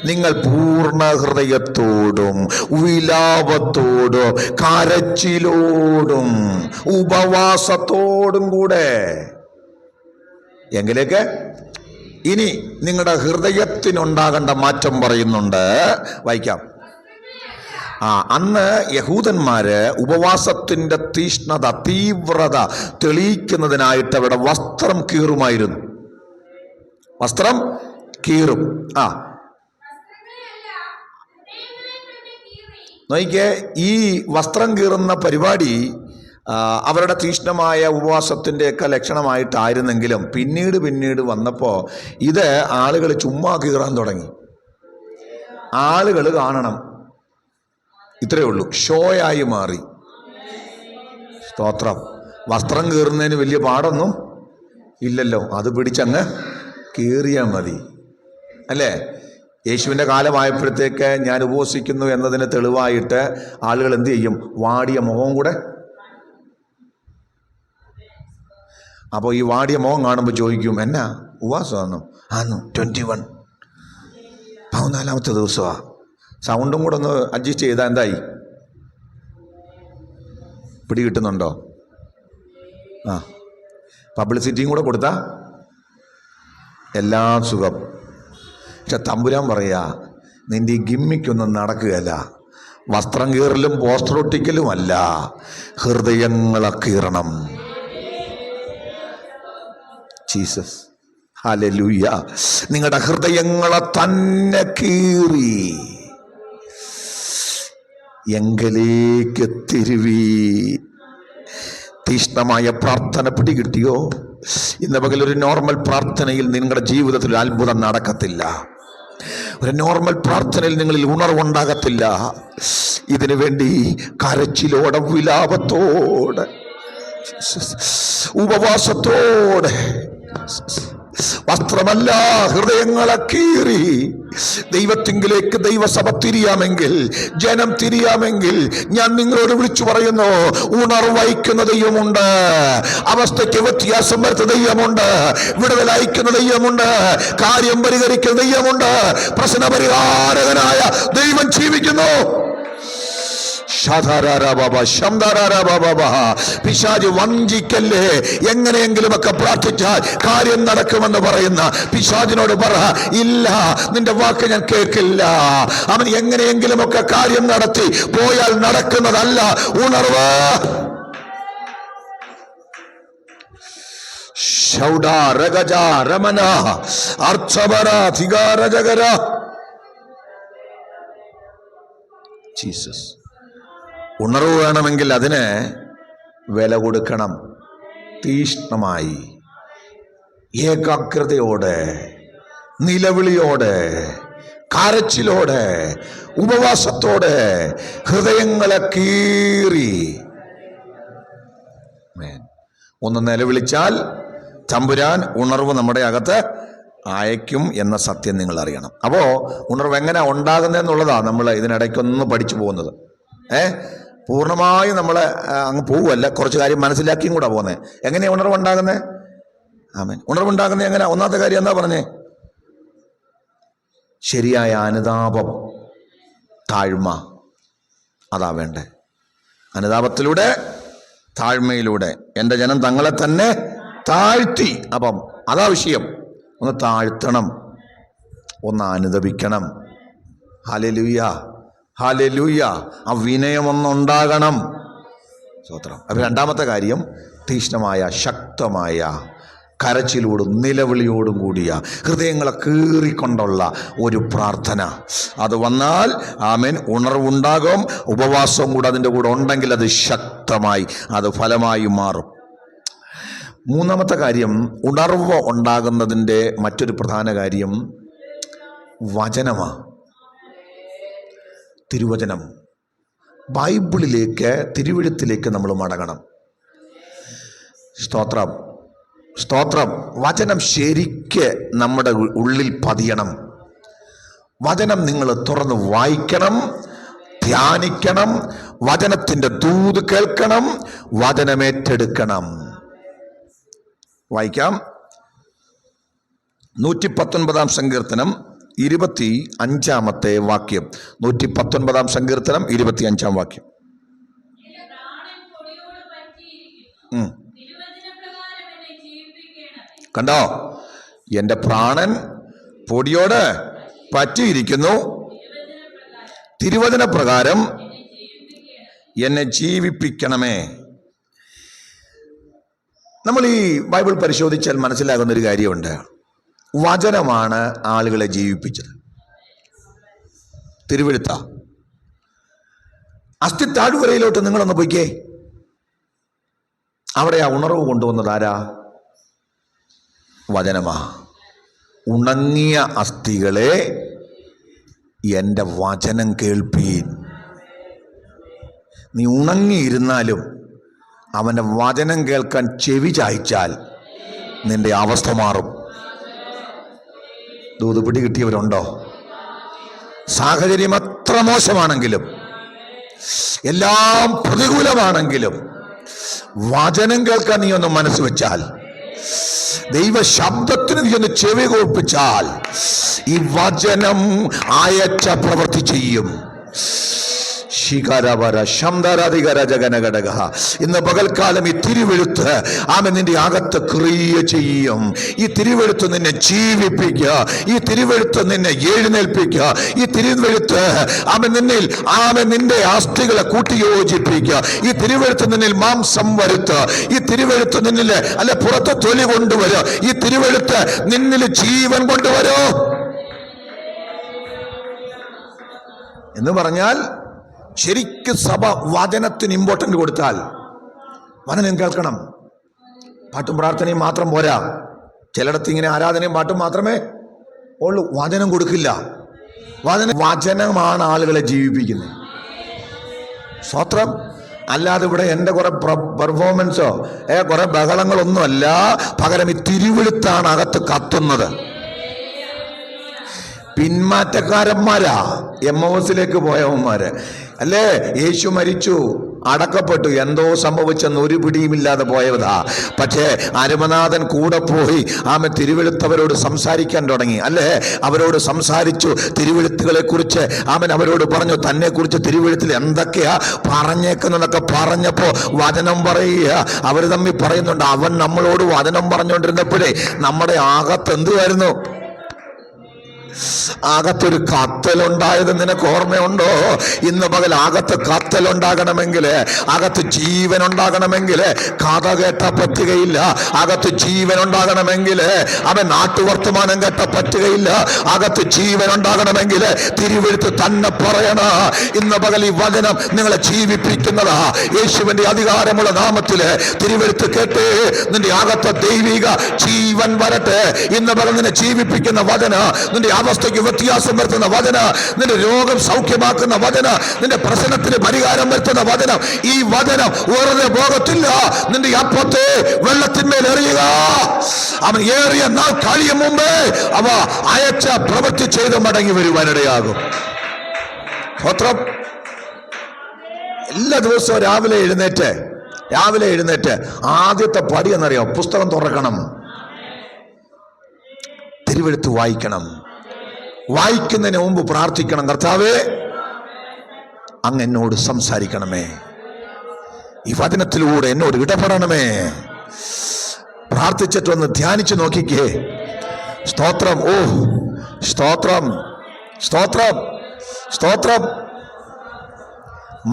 നിങ്ങൾ പൂർണ്ണ ഹൃദയത്തോടും വിലാപത്തോടും കരച്ചിലോടും ഉപവാസത്തോടും കൂടെ. എങ്കിലേക്ക് ഇനി നിങ്ങളുടെ ഹൃദയത്തിനുണ്ടാകേണ്ട മാറ്റം പറയുന്നുണ്ട്. വായിക്കാം. അന്ന് യഹൂദന്മാര് ഉപവാസത്തിന്റെ തീഷ്ണത, തീവ്രത തെളിയിക്കുന്നതിനായിട്ട് അവരുടെ വസ്ത്രം കീറുമായിരുന്നു. വസ്ത്രം കീറും. നോക്കിക്കേ, ഈ വസ്ത്രം കീറുന്ന പരിപാടി അവരുടെ തീഷ്ണമായ ഉപവാസത്തിൻ്റെയൊക്കെ ലക്ഷണമായിട്ടായിരുന്നെങ്കിലും പിന്നീട് വന്നപ്പോൾ ഇത് ആളുകൾ ചുമ്മാ കീറാൻ തുടങ്ങി. ആളുകൾ കാണണം, ഇത്രയേ ഉള്ളൂ. ഷോയായി മാറി. സ്തോത്രം. വസ്ത്രം കീറുന്നതിന് വലിയ പാടൊന്നും ഇല്ലല്ലോ, അത് പിടിച്ചങ്ങ് കീറിയാൽ മതി, അല്ലേ? യേശുവിൻ്റെ കാലമായപ്പോഴത്തേക്ക് ഞാൻ ഉപവസിക്കുന്നു എന്നതിന് തെളിവായിട്ട് ആളുകൾ എന്ത് ചെയ്യും? വാടിയ മുഖവും കൂടെ. അപ്പോൾ ഈ വാടിയ മുഖം കാണുമ്പോൾ ചോദിക്കും, എന്നാ ഉപവാസമാണെന്നോ? 21 14ാമത്തെ ദിവസമാണ്. സൗണ്ടും കൂടെ ഒന്ന് അഡ്ജസ്റ്റ് ചെയ്താൽ എന്തായി? പിടി കിട്ടുന്നുണ്ടോ? പബ്ലിസിറ്റിയും കൂടെ കൊടുത്താൽ എല്ലാം സുഖം. പക്ഷെ തമ്പുരാൻ പറയാ, നിന്റെ ഈ ഗിമ്മിക്കൊന്നും നടക്കുകയല്ല. വസ്ത്രം കീറലും പോസ്റ്റർ ഒട്ടിക്കലുമല്ല, ഹൃദയങ്ങളെ കീറണം. Jesus, hallelujah. നിങ്ങളുടെ ഹൃദയങ്ങളെ തന്നെ കീറി എങ്കിലേക്ക് തിരുവി. തീഷ്ണമായ പ്രാർത്ഥന പിടികിട്ടിയോ? ഇന്ന് പകൽ ഒരു നോർമൽ പ്രാർത്ഥനയിൽ നിങ്ങളുടെ ജീവിതത്തിൽ ഒരു അത്ഭുതം നടക്കത്തില്ല. ഒരു നോർമൽ പ്രാർത്ഥനയിൽ നിങ്ങളിൽ ഉണർവുണ്ടാകത്തില്ല. ഇതിനു വേണ്ടി കരച്ചിലോടെ, വിലാപത്തോടെ, ഉപവാസത്തോടെ, വസ്ത്രമല്ല ഹൃദയങ്ങളെ കീറി ദൈവത്തിങ്കിലേക്ക് ദൈവസഭ തിരിയാമെങ്കിൽ, ജനം തിരിയാമെങ്കിൽ, ഞാൻ നിങ്ങളോട് വിളിച്ചു പറയുന്നു, ഉണർവഹിക്കുന്ന ദൈവമുണ്ട്. അവസ്ഥയ്ക്ക് വ്യത്യാസം വരുത്തുന്ന ദൈവമുണ്ട്. വിടുതലയക്കുന്ന ദൈവമുണ്ട്. കാര്യം പരിഹരിക്കുന്ന ദൈവമുണ്ട്. പ്രശ്ന പരിഹാരകനായ ദൈവം ജീവിക്കുന്നു. പിശാച് വഞ്ചിക്കല്ലേ. എങ്ങനെയെങ്കിലുമൊക്കെ പ്രാർത്ഥിച്ചാൽ കാര്യം നടക്കുമെന്ന് പറയുന്ന പിശാചിനോട് പറ, ഇല്ല, നിന്റെ വാക്ക് ഞാൻ കേൾക്കില്ല. അവൻ എങ്ങനെയെങ്കിലുമൊക്കെ കാര്യം നടത്തി പോയാൽ നടക്കുന്നതല്ല ഉണർവ്. ജീസസ്. ഉണർവ് വേണമെങ്കിൽ അതിന് വില കൊടുക്കണം. തീഷ്ണമായി, ഏകാഗ്രതയോടെ, നിലവിളിയോടെ, കരച്ചിലോടെ, ഉപവാസത്തോടെ ഹൃദയങ്ങളെ കീറി. ഒന്ന് നിലവിളിച്ചാൽ തമ്പുരാൻ ഉണർവ് നമ്മുടെ അകത്ത് അയക്കും എന്ന സത്യം നിങ്ങൾ അറിയണം. അപ്പോൾ ഉണർവ് എങ്ങനെ ഉണ്ടാകുന്നതെന്നുള്ളതാണ് നമ്മൾ ഇതിനിടയ്ക്കൊന്ന് പഠിച്ചു പോകുന്നത്. പൂർണ്ണമായും നമ്മൾ അങ്ങ് പോവുമല്ല, കുറച്ച് കാര്യം മനസ്സിലാക്കിയും കൂടെ പോകുന്നത്. എങ്ങനെയാണ് ഉണർവുണ്ടാകുന്നത്? ആമേൻ. ഉണർവുണ്ടാകുന്നത് എങ്ങനെ? ഒന്നാമത്തെ കാര്യം എന്താ പറഞ്ഞേ? ശരിയായ അനുതാപം, താഴ്മ, അതാ വേണ്ടേ. അനുതാപത്തിലൂടെ, താഴ്മയിലൂടെ എൻ്റെ ജനം തങ്ങളെ തന്നെ താഴ്ത്തി. അപ്പം അതാ വിഷയം. ഒന്ന് താഴ്ത്തണം, ഒന്ന് അനുദപിക്കണം. Hallelujah, hallelujah. ആ വിനയമൊന്നുണ്ടാകണം. സ്തോത്രം. അപ്പം രണ്ടാമത്തെ കാര്യം, തീഷ്ണമായ, ശക്തമായ കരച്ചിലോടും നിലവിളിയോടും കൂടിയ ഹൃദയങ്ങളെ കീറിക്കൊണ്ടുള്ള ഒരു പ്രാർത്ഥന. അത് വന്നാൽ ആമേൻ, ഉണർവുണ്ടാകും. ഉപവാസവും കൂടെ അതിൻ്റെ കൂടെ ഉണ്ടെങ്കിൽ അത് ശക്തമായി, അത് ഫലമായി മാറും. മൂന്നാമത്തെ കാര്യം, ഉണർവ് ഉണ്ടാകുന്നതിൻ്റെ മറ്റൊരു പ്രധാന കാര്യം വചനമാണ്. തിരുവചനം, ബൈബിളിലേക്ക്, തിരുവെഴുത്തിലേക്ക് നമ്മൾ മടങ്ങണം. സ്തോത്രം, സ്തോത്രം. വചനം ശരിക്ക് നമ്മുടെ ഉള്ളിൽ പതിയണം. വചനം നിങ്ങൾ തുറന്ന് വായിക്കണം, ധ്യാനിക്കണം, വചനത്തിൻ്റെ ദൂത് കേൾക്കണം, വചനമേറ്റെടുക്കണം. വായിക്കാം. 119 സങ്കീർത്തനം 25 വാക്യം. 119 സങ്കീർത്തനം 25 വാക്യം. കണ്ടോ? എൻ്റെ പ്രാണൻ പൊടിയോട് പറ്റിയിരിക്കുന്നു, തിരുവചന പ്രകാരം എന്നെ ജീവിപ്പിക്കണമേ. നമ്മൾ ഈ ബൈബിൾ പരിശോധിച്ചാൽ മനസ്സിലാകുന്നൊരു കാര്യമുണ്ട്. വചനമാണ് ആളുകളെ ജീവിപ്പിച്ചത്. തിരുവെഴുത്ത. അസ്ഥി താഴ്വരയിലോട്ട് നിങ്ങളൊന്ന് പോയിക്കേ. അവിടെ ആ ഉണർവ് കൊണ്ടുവന്നത് ആരാ? വചനമാ. ഉണങ്ങിയ അസ്ഥികളെ എൻ്റെ വചനം കേൾപ്പീൻ. നീ ഉണങ്ങിയിരുന്നാലും അവൻ്റെ വചനം കേൾക്കാൻ ചെവി ചായ്ച്ചാൽ നിന്റെ അവസ്ഥ മാറും. ദൂത് പിടി കിട്ടിയവരുണ്ടോ? സാഹചര്യം എത്ര മോശമാണെങ്കിലും, എല്ലാം പ്രതികൂലമാണെങ്കിലും, വചനം കേൾക്കാൻ നീ ഒന്ന് മനസ്സ് വെച്ചാൽ, ദൈവ ശബ്ദത്തിന് നീ ഒന്ന് ചെവി കോർപ്പിച്ചാൽ, ഈ വചനം അയച്ച പ്രവൃത്തി ചെയ്യും. ഇന്ന് പകൽക്കാലം ഈ തിരുവെഴുത്ത് ആമൻ നിന്റെ അകത്ത് ക്രിയ ചെയ്യും. ഈ തിരുവെഴുത്ത് നിന്നെ ജീവിപ്പിക്കുക. ഈ തിരുവെഴുത്ത് നിന്നെ എഴുന്നേൽപ്പിക്കുക. ഈ തിരുവെഴുത്ത് നിന്റെ അസ്ഥികളെ കൂട്ടിയോജിപ്പിക്കുക. ഈ തിരുവെഴുത്ത് നിന്നിൽ മാംസം വരുത്തുക. ഈ തിരുവെഴുത്ത് നിന്നിൽ പുറത്തെ തൊലി കൊണ്ടുവരിക. ഈ തിരുവെഴുത്ത് നിന്നിൽ ജീവൻ കൊണ്ടുവരോ എന്ന് പറഞ്ഞാൽ, ശരിക്കും സഭ വചനത്തിന് ഇമ്പോർട്ടൻ്റ് കൊടുത്താൽ വചനം കേൾക്കണം. പാട്ടും പ്രാർത്ഥനയും മാത്രം പോരാ. ചിലയിടത്ത് ഇങ്ങനെ ആരാധനയും പാട്ടും മാത്രമേ ഉള്ളൂ, വചനം കൊടുക്കില്ല. വചനമാണ് ആളുകളെ ജീവിപ്പിക്കുന്നത്. സ്തോത്രം. അല്ലാതെ ഇവിടെ എൻ്റെ കുറെ പെർഫോമൻസോ കുറെ ബഹളങ്ങളൊന്നുമല്ല. പകരം ഈ തിരുവെഴുത്താണ് അകത്ത് കത്തുന്നത്. പിന്മാറ്റക്കാരന്മാരാ എമ്മോസിലേക്ക് പോയവന്മാര് അല്ലേ? യേശു മരിച്ചു, അടക്കപ്പെട്ടു, എന്തോ സംഭവിച്ചെന്ന് ഒരു പിടിയുമില്ലാതെ പോയതാ. പക്ഷേ അരുമനാഥൻ കൂടെ പോയി തിരുവെഴുത്തവരോട് സംസാരിക്കാൻ തുടങ്ങി അല്ലേ? അവരോട് സംസാരിച്ചു, തിരുവെഴുത്തുകളെ കുറിച്ച് അവരോട് പറഞ്ഞു, തന്നെ കുറിച്ച് തിരുവെഴുത്തിൽ എന്തൊക്കെയാ പറഞ്ഞേക്കുന്നതൊക്കെ പറഞ്ഞപ്പോ വചനം പറയുക. അവർ തമ്മിൽ പറയുന്നുണ്ട്, അവൻ നമ്മളോട് വചനം പറഞ്ഞുകൊണ്ടിരുന്നപ്പോഴേ നമ്മുടെ അകത്ത് എന്തുവായിരുന്നു? അകത്തൊരു കത്തലുണ്ടായത് നിനക്ക് ഓർമ്മയുണ്ടോ? ഇന്ന് പകൽ അകത്ത് കത്തലുണ്ടാകണമെങ്കിൽ, അകത്ത് ജീവൻ ഉണ്ടാകണമെങ്കിൽ കഥ കേട്ട പറ്റുകയില്ല. അകത്ത് ജീവൻ ഉണ്ടാകണമെങ്കിൽ അവൻ നാട്ടുവർത്തമാനം കേട്ട പറ്റുകയില്ല. അകത്ത് ജീവൻ ഉണ്ടാകണമെങ്കിൽ തിരുവെഴുത്ത് തന്നെ പറയണ. ഇന്ന് പകൽ ഈ വചനം നിങ്ങളെ ജീവിപ്പിക്കുന്നതാ. യേശുവിന്റെ അധികാരമുള്ള നാമത്തില് തിരുവെഴുത്ത് കേട്ട് നിന്റെ അകത്ത് ദൈവിക ജീവൻ വരട്ടെ. ഇന്ന് പകൽ നിന്നെ ജീവിപ്പിക്കുന്ന വചന, നിന്റെ അവസ്ഥയ്ക്ക് വ്യത്യാസം വരുത്തുന്ന വചന, നിന്റെ രോഗം സൗഖ്യമാക്കുന്ന വചന, നിന്റെ പ്രശ്നത്തിന് പരിഹാരം വരുത്തുന്ന വചനം. ഈ വചനം വെറുതെ പോകത്തില്ല. നിന്റെ അപ്പത്തെ വെള്ളത്തിന്മേൽ എറിയുക. അവൻ ഏറിയ നാൾ കഴിയും മുമ്പേ അവ അയച്ച പ്രവൃത്തി ചെയ്ത് മടങ്ങി വരുവാനിടയാകും. എല്ലാ ദിവസവും രാവിലെ എഴുന്നേറ്റ് ആദ്യത്തെ പടി എന്നറിയോ? പുസ്തകം തുറക്കണം, തിരുവെഴുത്ത് വായിക്കണം. വായിക്കുന്നതിന് മുമ്പ് പ്രാർത്ഥിക്കണം, കർത്താവേ അങ്ങ് എന്നോട് സംസാരിക്കണമേ, ഈ വചനത്തിലൂടെ എന്നോട് ഇടപെടണമേ. പ്രാർത്ഥിച്ചിട്ടൊന്ന് ധ്യാനിച്ചു നോക്കിക്കേ. സ്തോത്രം. ഓ സ്തോത്രം, സ്തോത്രം, സ്തോത്രം.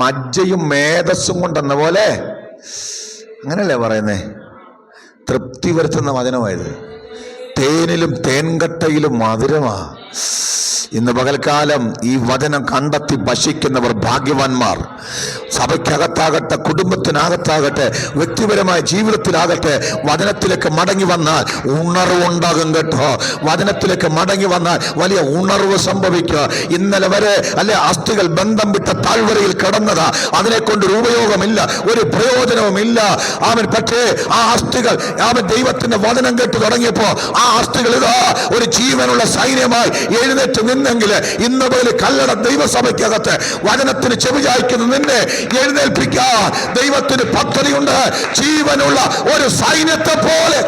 മജ്ജയും മേധസ്സും കൊണ്ടെന്ന പോലെ, അങ്ങനല്ലേ പറയുന്നേ? തൃപ്തി വരുത്തുന്ന വചനമായത്. തേനിലും തേൻകട്ടയിലും മധുരമാ. ഇന്ന് പകൽക്കാലം ഈ വചനം കണ്ടെത്തി ഭക്ഷിക്കുന്നവർ ഭാഗ്യവാന്മാർ. സഭയ്ക്കകത്താകട്ടെ, കുടുംബത്തിനകത്താകട്ടെ, വ്യക്തിപരമായ ജീവിതത്തിലാകട്ടെ, വചനത്തിലേക്ക് മടങ്ങി വന്നാൽ ഉണർവുണ്ടാകും കേട്ടോ. വചനത്തിലേക്ക് മടങ്ങി വന്നാൽ വലിയ ഉണർവ് സംഭവിക്കുക. ഇന്നലെ വരെ അസ്ഥികൾ ബന്ധം വിട്ട താഴ്വരയിൽ കിടന്നതാ. അതിനെ കൊണ്ടൊരു ഉപയോഗമില്ല, ഒരു പ്രയോജനവുമില്ല. പക്ഷേ ആ അസ്ഥികൾ ദൈവത്തിന്റെ വചനം കേട്ട് തുടങ്ങിയപ്പോ ആ അസ്ഥികൾ ഇതാ ഒരു ജീവനുള്ള സൈന്യമായി എഴുന്നേറ്റ് നിന്നെങ്കിൽ ഇന്ന് പോലെ കല്ലട ദൈവസഭയ്ക്കകത്ത് വചനത്തിന് ചെവിചായ്ക്കുന്ന നിന്നെ എഴുന്നേൽപ്പിക്കാൻ ദൈവത്തിന് പദ്ധതിയുണ്ട്. ജീവനുള്ള ഒരു സൈന്യത്തെ പോലെ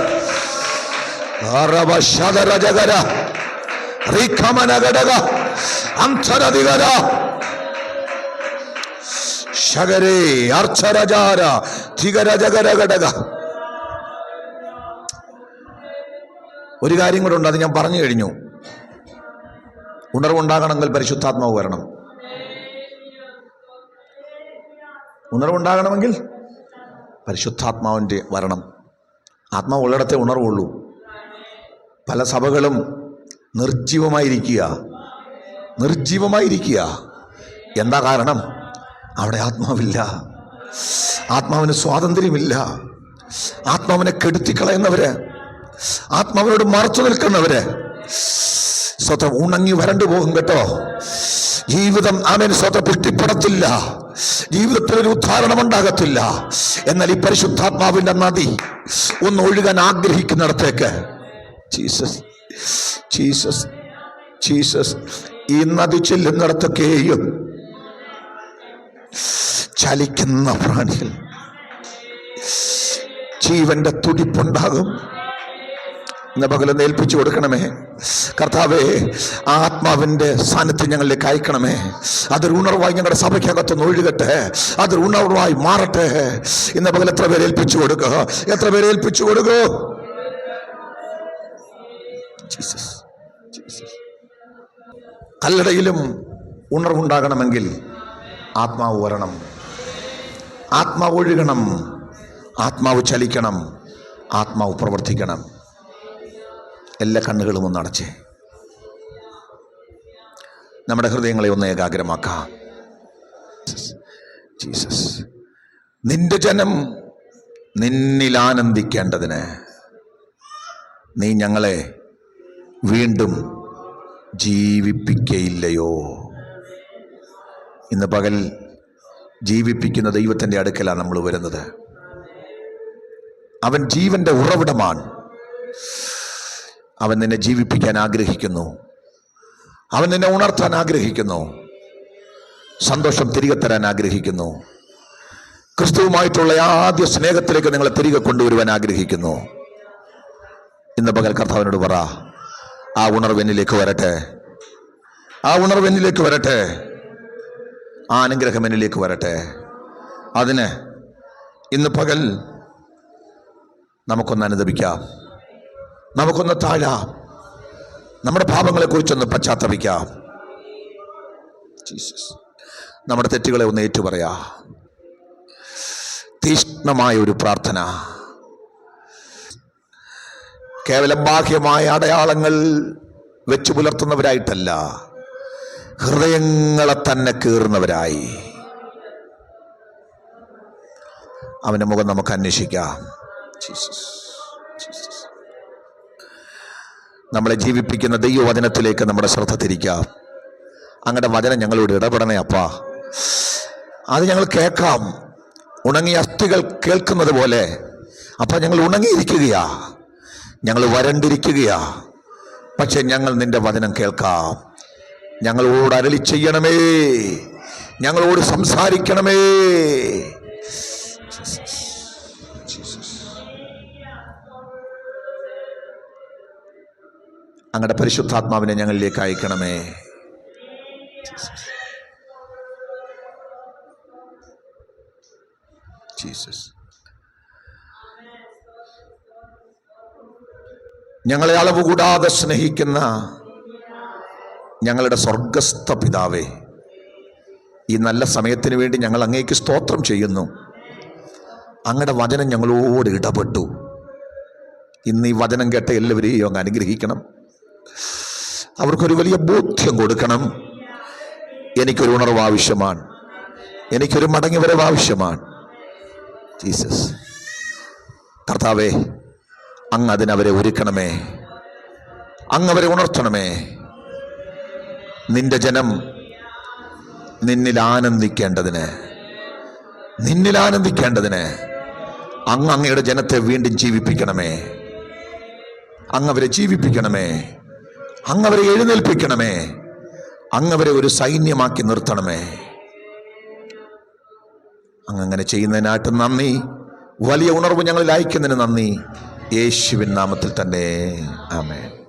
ഒരു കാര്യം കൂടെ ഉണ്ട്, അത് ഞാൻ പറഞ്ഞു കഴിഞ്ഞു. ഉണർവുണ്ടാകണമെങ്കിൽ പരിശുദ്ധാത്മാവ് വരണം. ഉണർവുണ്ടാകണമെങ്കിൽ പരിശുദ്ധാത്മാവിൻ്റെ വരണം. ആത്മാവ് ഉള്ളിടത്തെ ഉണർവുള്ളൂ. പല സഭകളും നിർജീവമായിരിക്കുക. എന്താ കാരണം? അവിടെ ആത്മാവില്ല, ആത്മാവിന് സ്വാതന്ത്ര്യമില്ല. ആത്മാവിനെ കെടുത്തിക്കളയുന്നവര്, ആത്മാവിനോട് മറച്ചു നിൽക്കുന്നവര് സ്വതം ഉണങ്ങി വരണ്ടു പോകും കേട്ടോ. ജീവിതം ആമേൻ സ്വതം പുഷ്ടിപ്പെടത്തില്ല, ജീവിതത്തിൽ ഒരു ഉദ്ധാരണം ഉണ്ടാകത്തില്ല. എന്നാൽ ഈ പരിശുദ്ധാത്മാവിന്റെ നദി ഒന്ന് ഒഴുകാൻ ആഗ്രഹിക്കുന്നിടത്തേക്ക് ജീസസ് ജീസസ് ജീസസ് ഈ നദി ചെല്ലുന്നിടത്തൊക്കെയും ചലിക്കുന്ന പ്രാണികൾ ജീവന്റെ തുടിപ്പുണ്ടാകും. ഇന്ന് പകലൊന്ന് ഏൽപ്പിച്ചു കൊടുക്കണമേ. കർത്താവേ, ആത്മാവിന്റെ സാന്നിധ്യം ഞങ്ങളിലേക്ക് അയക്കണമേ. അതൊരു ഉണർവായി ഞങ്ങളുടെ സഭയ്ക്കകത്തൊന്ന് ഒഴുകട്ടെ, അതൊരു ഉണർവായി മാറട്ടെ. ഇന്ന് പകൽ എത്ര പേര് ഏൽപ്പിച്ചു കൊടുക്കുക, എത്ര പേര് ഏൽപ്പിച്ചു കൊടുക്കൂ. Jesus Jesus. കല്ലടയിലും ഉണർവുണ്ടാകണമെങ്കിൽ ആത്മാവ് വരണം, ആത്മാവ് ഒഴുകണം, ആത്മാവ് ചലിക്കണം, ആത്മാവ് പ്രവർത്തിക്കണം. എല്ലാ കണ്ണുകളും ഒന്ന് അടച്ചേ, നമ്മുടെ ഹൃദയങ്ങളെ ഒന്ന് ഏകാഗ്രമാക്കാം. ജീസസ്, നിന്റെ ജനം നിന്നിൽ ആനന്ദിക്കേണ്ടതിന് നീ ഞങ്ങളെ വീണ്ടും ജീവിപ്പിക്കയില്ലയോ? ഇന്ന് പകൽ ജീവിപ്പിക്കുന്ന ദൈവത്തിൻ്റെ അടുക്കലാണ് നമ്മൾ വരുന്നത്. അവൻ ജീവന്റെ ഉറവിടമാണ്. അവൻ നിന്നെ ജീവിപ്പിക്കാൻ ആഗ്രഹിക്കുന്നു, അവൻ നിന്നെ ഉണർത്താൻ ആഗ്രഹിക്കുന്നു, സന്തോഷം തിരികെ തരാൻ ആഗ്രഹിക്കുന്നു, ക്രിസ്തുവുമായിട്ടുള്ള ആദ്യ സ്നേഹത്തിലേക്ക് നിങ്ങളെ തിരികെ കൊണ്ടുവരുവാൻ ആഗ്രഹിക്കുന്നു. ഇന്ന് പകൽ കർത്താവിനോട് പറ, ആ ഉണർവ് എന്നിലേക്ക് വരട്ടെ, ആ ഉണർവ് എന്നിലേക്ക് വരട്ടെ, ആ അനുഗ്രഹം എന്നിലേക്ക് വരട്ടെ. അതിന് ഇന്ന് പകൽ നമുക്കൊന്ന് അനുദപിക്കാം, നമുക്കൊന്ന് താഴാം, നമ്മുടെ പാപങ്ങളെക്കുറിച്ചൊന്ന് പശ്ചാത്തപിക്കാം. ജീസസ്, നമ്മുടെ തെറ്റുകളെ ഒന്ന് ഏറ്റുപറയാം. തീഷ്ണമായ ഒരു പ്രാർത്ഥന, കേവലം ബാഹ്യമായ അടയാളങ്ങൾ വെച്ചു പുലർത്തുന്നവരായിട്ടല്ല, ഹൃദയങ്ങളെ തന്നെ കീറുന്നവരായി അവൻ്റെ മുഖം നമുക്ക് അന്വേഷിക്കാം. Jesus Jesus. നമ്മളെ ജീവിപ്പിക്കുന്ന ദൈവവചനത്തിലേക്ക് നമ്മുടെ ശ്രദ്ധ തിരിക്കാം. അങ്ങയുടെ വചനം ഞങ്ങളോട് ഇടപെടണേ അപ്പാ. അത് ഞങ്ങൾ കേൾക്കാം. ഉണങ്ങിയ അസ്ഥികൾ കേൾക്കുന്നത് പോലെ അപ്പം ഞങ്ങൾ ഉണങ്ങിയിരിക്കുകയാ, ഞങ്ങൾ വരണ്ടിരിക്കുകയാ. പക്ഷെ ഞങ്ങൾ നിന്റെ വചനം കേൾക്കാം. ഞങ്ങളോട് അരുളി ചെയ്യണമേ, ഞങ്ങളോട് സംസാരിക്കണമേ. അങ്ങയുടെ പരിശുദ്ധാത്മാവിനെ ഞങ്ങളിലേക്ക് അയക്കണമേ. ജീസസ്, ഞങ്ങളെ അളവ് കൂടാതെ സ്നേഹിക്കുന്ന ഞങ്ങളുടെ സ്വർഗസ്ഥ പിതാവേ, ഈ നല്ല സമയത്തിന് വേണ്ടി ഞങ്ങൾ അങ്ങേക്ക് സ്തോത്രം ചെയ്യുന്നു. അങ്ങയുടെ വചനം ഞങ്ങളോട് ഇടപെട്ടു. ഇന്ന് ഈ വചനം കേട്ട എല്ലാവരെയും അങ്ങ് അനുഗ്രഹിക്കണം. അവർക്കൊരു വലിയ ബോധ്യം കൊടുക്കണം. എനിക്കൊരു ഉണർവ് ആവശ്യമാണ്, എനിക്കൊരു മടങ്ങിവരവ് ആവശ്യമാണ്. ജീസസ് കർത്താവേ, അങ്ങ് അതിനവരെ ഒരുക്കണമേ, അങ്ങ് അവരെ ഉണർത്തണമേ. നിന്റെ ജനം നിന്നിൽ ആനന്ദിക്കേണ്ടതിന് അങ്ങ് അങ്ങയുടെ ജനത്തെ വീണ്ടും ജീവിപ്പിക്കണമേ. അങ്ങ് അവരെ ജീവിപ്പിക്കണമേ, അങ്ങ് അവരെ എഴുന്നേൽപ്പിക്കണമേ. അങ്ങവരെ ഒരു സൈന്യമാക്കി നിർത്തണമേ. അങ്ങനെ ചെയ്യുന്നതിനായിട്ട് നന്ദി. വലിയ ഉണർവ് ഞങ്ങളിൽ അയക്കുന്നതിന് നന്ദി. യേശുവിൻ നാമത്തിൽ തന്നെ ആമേൻ.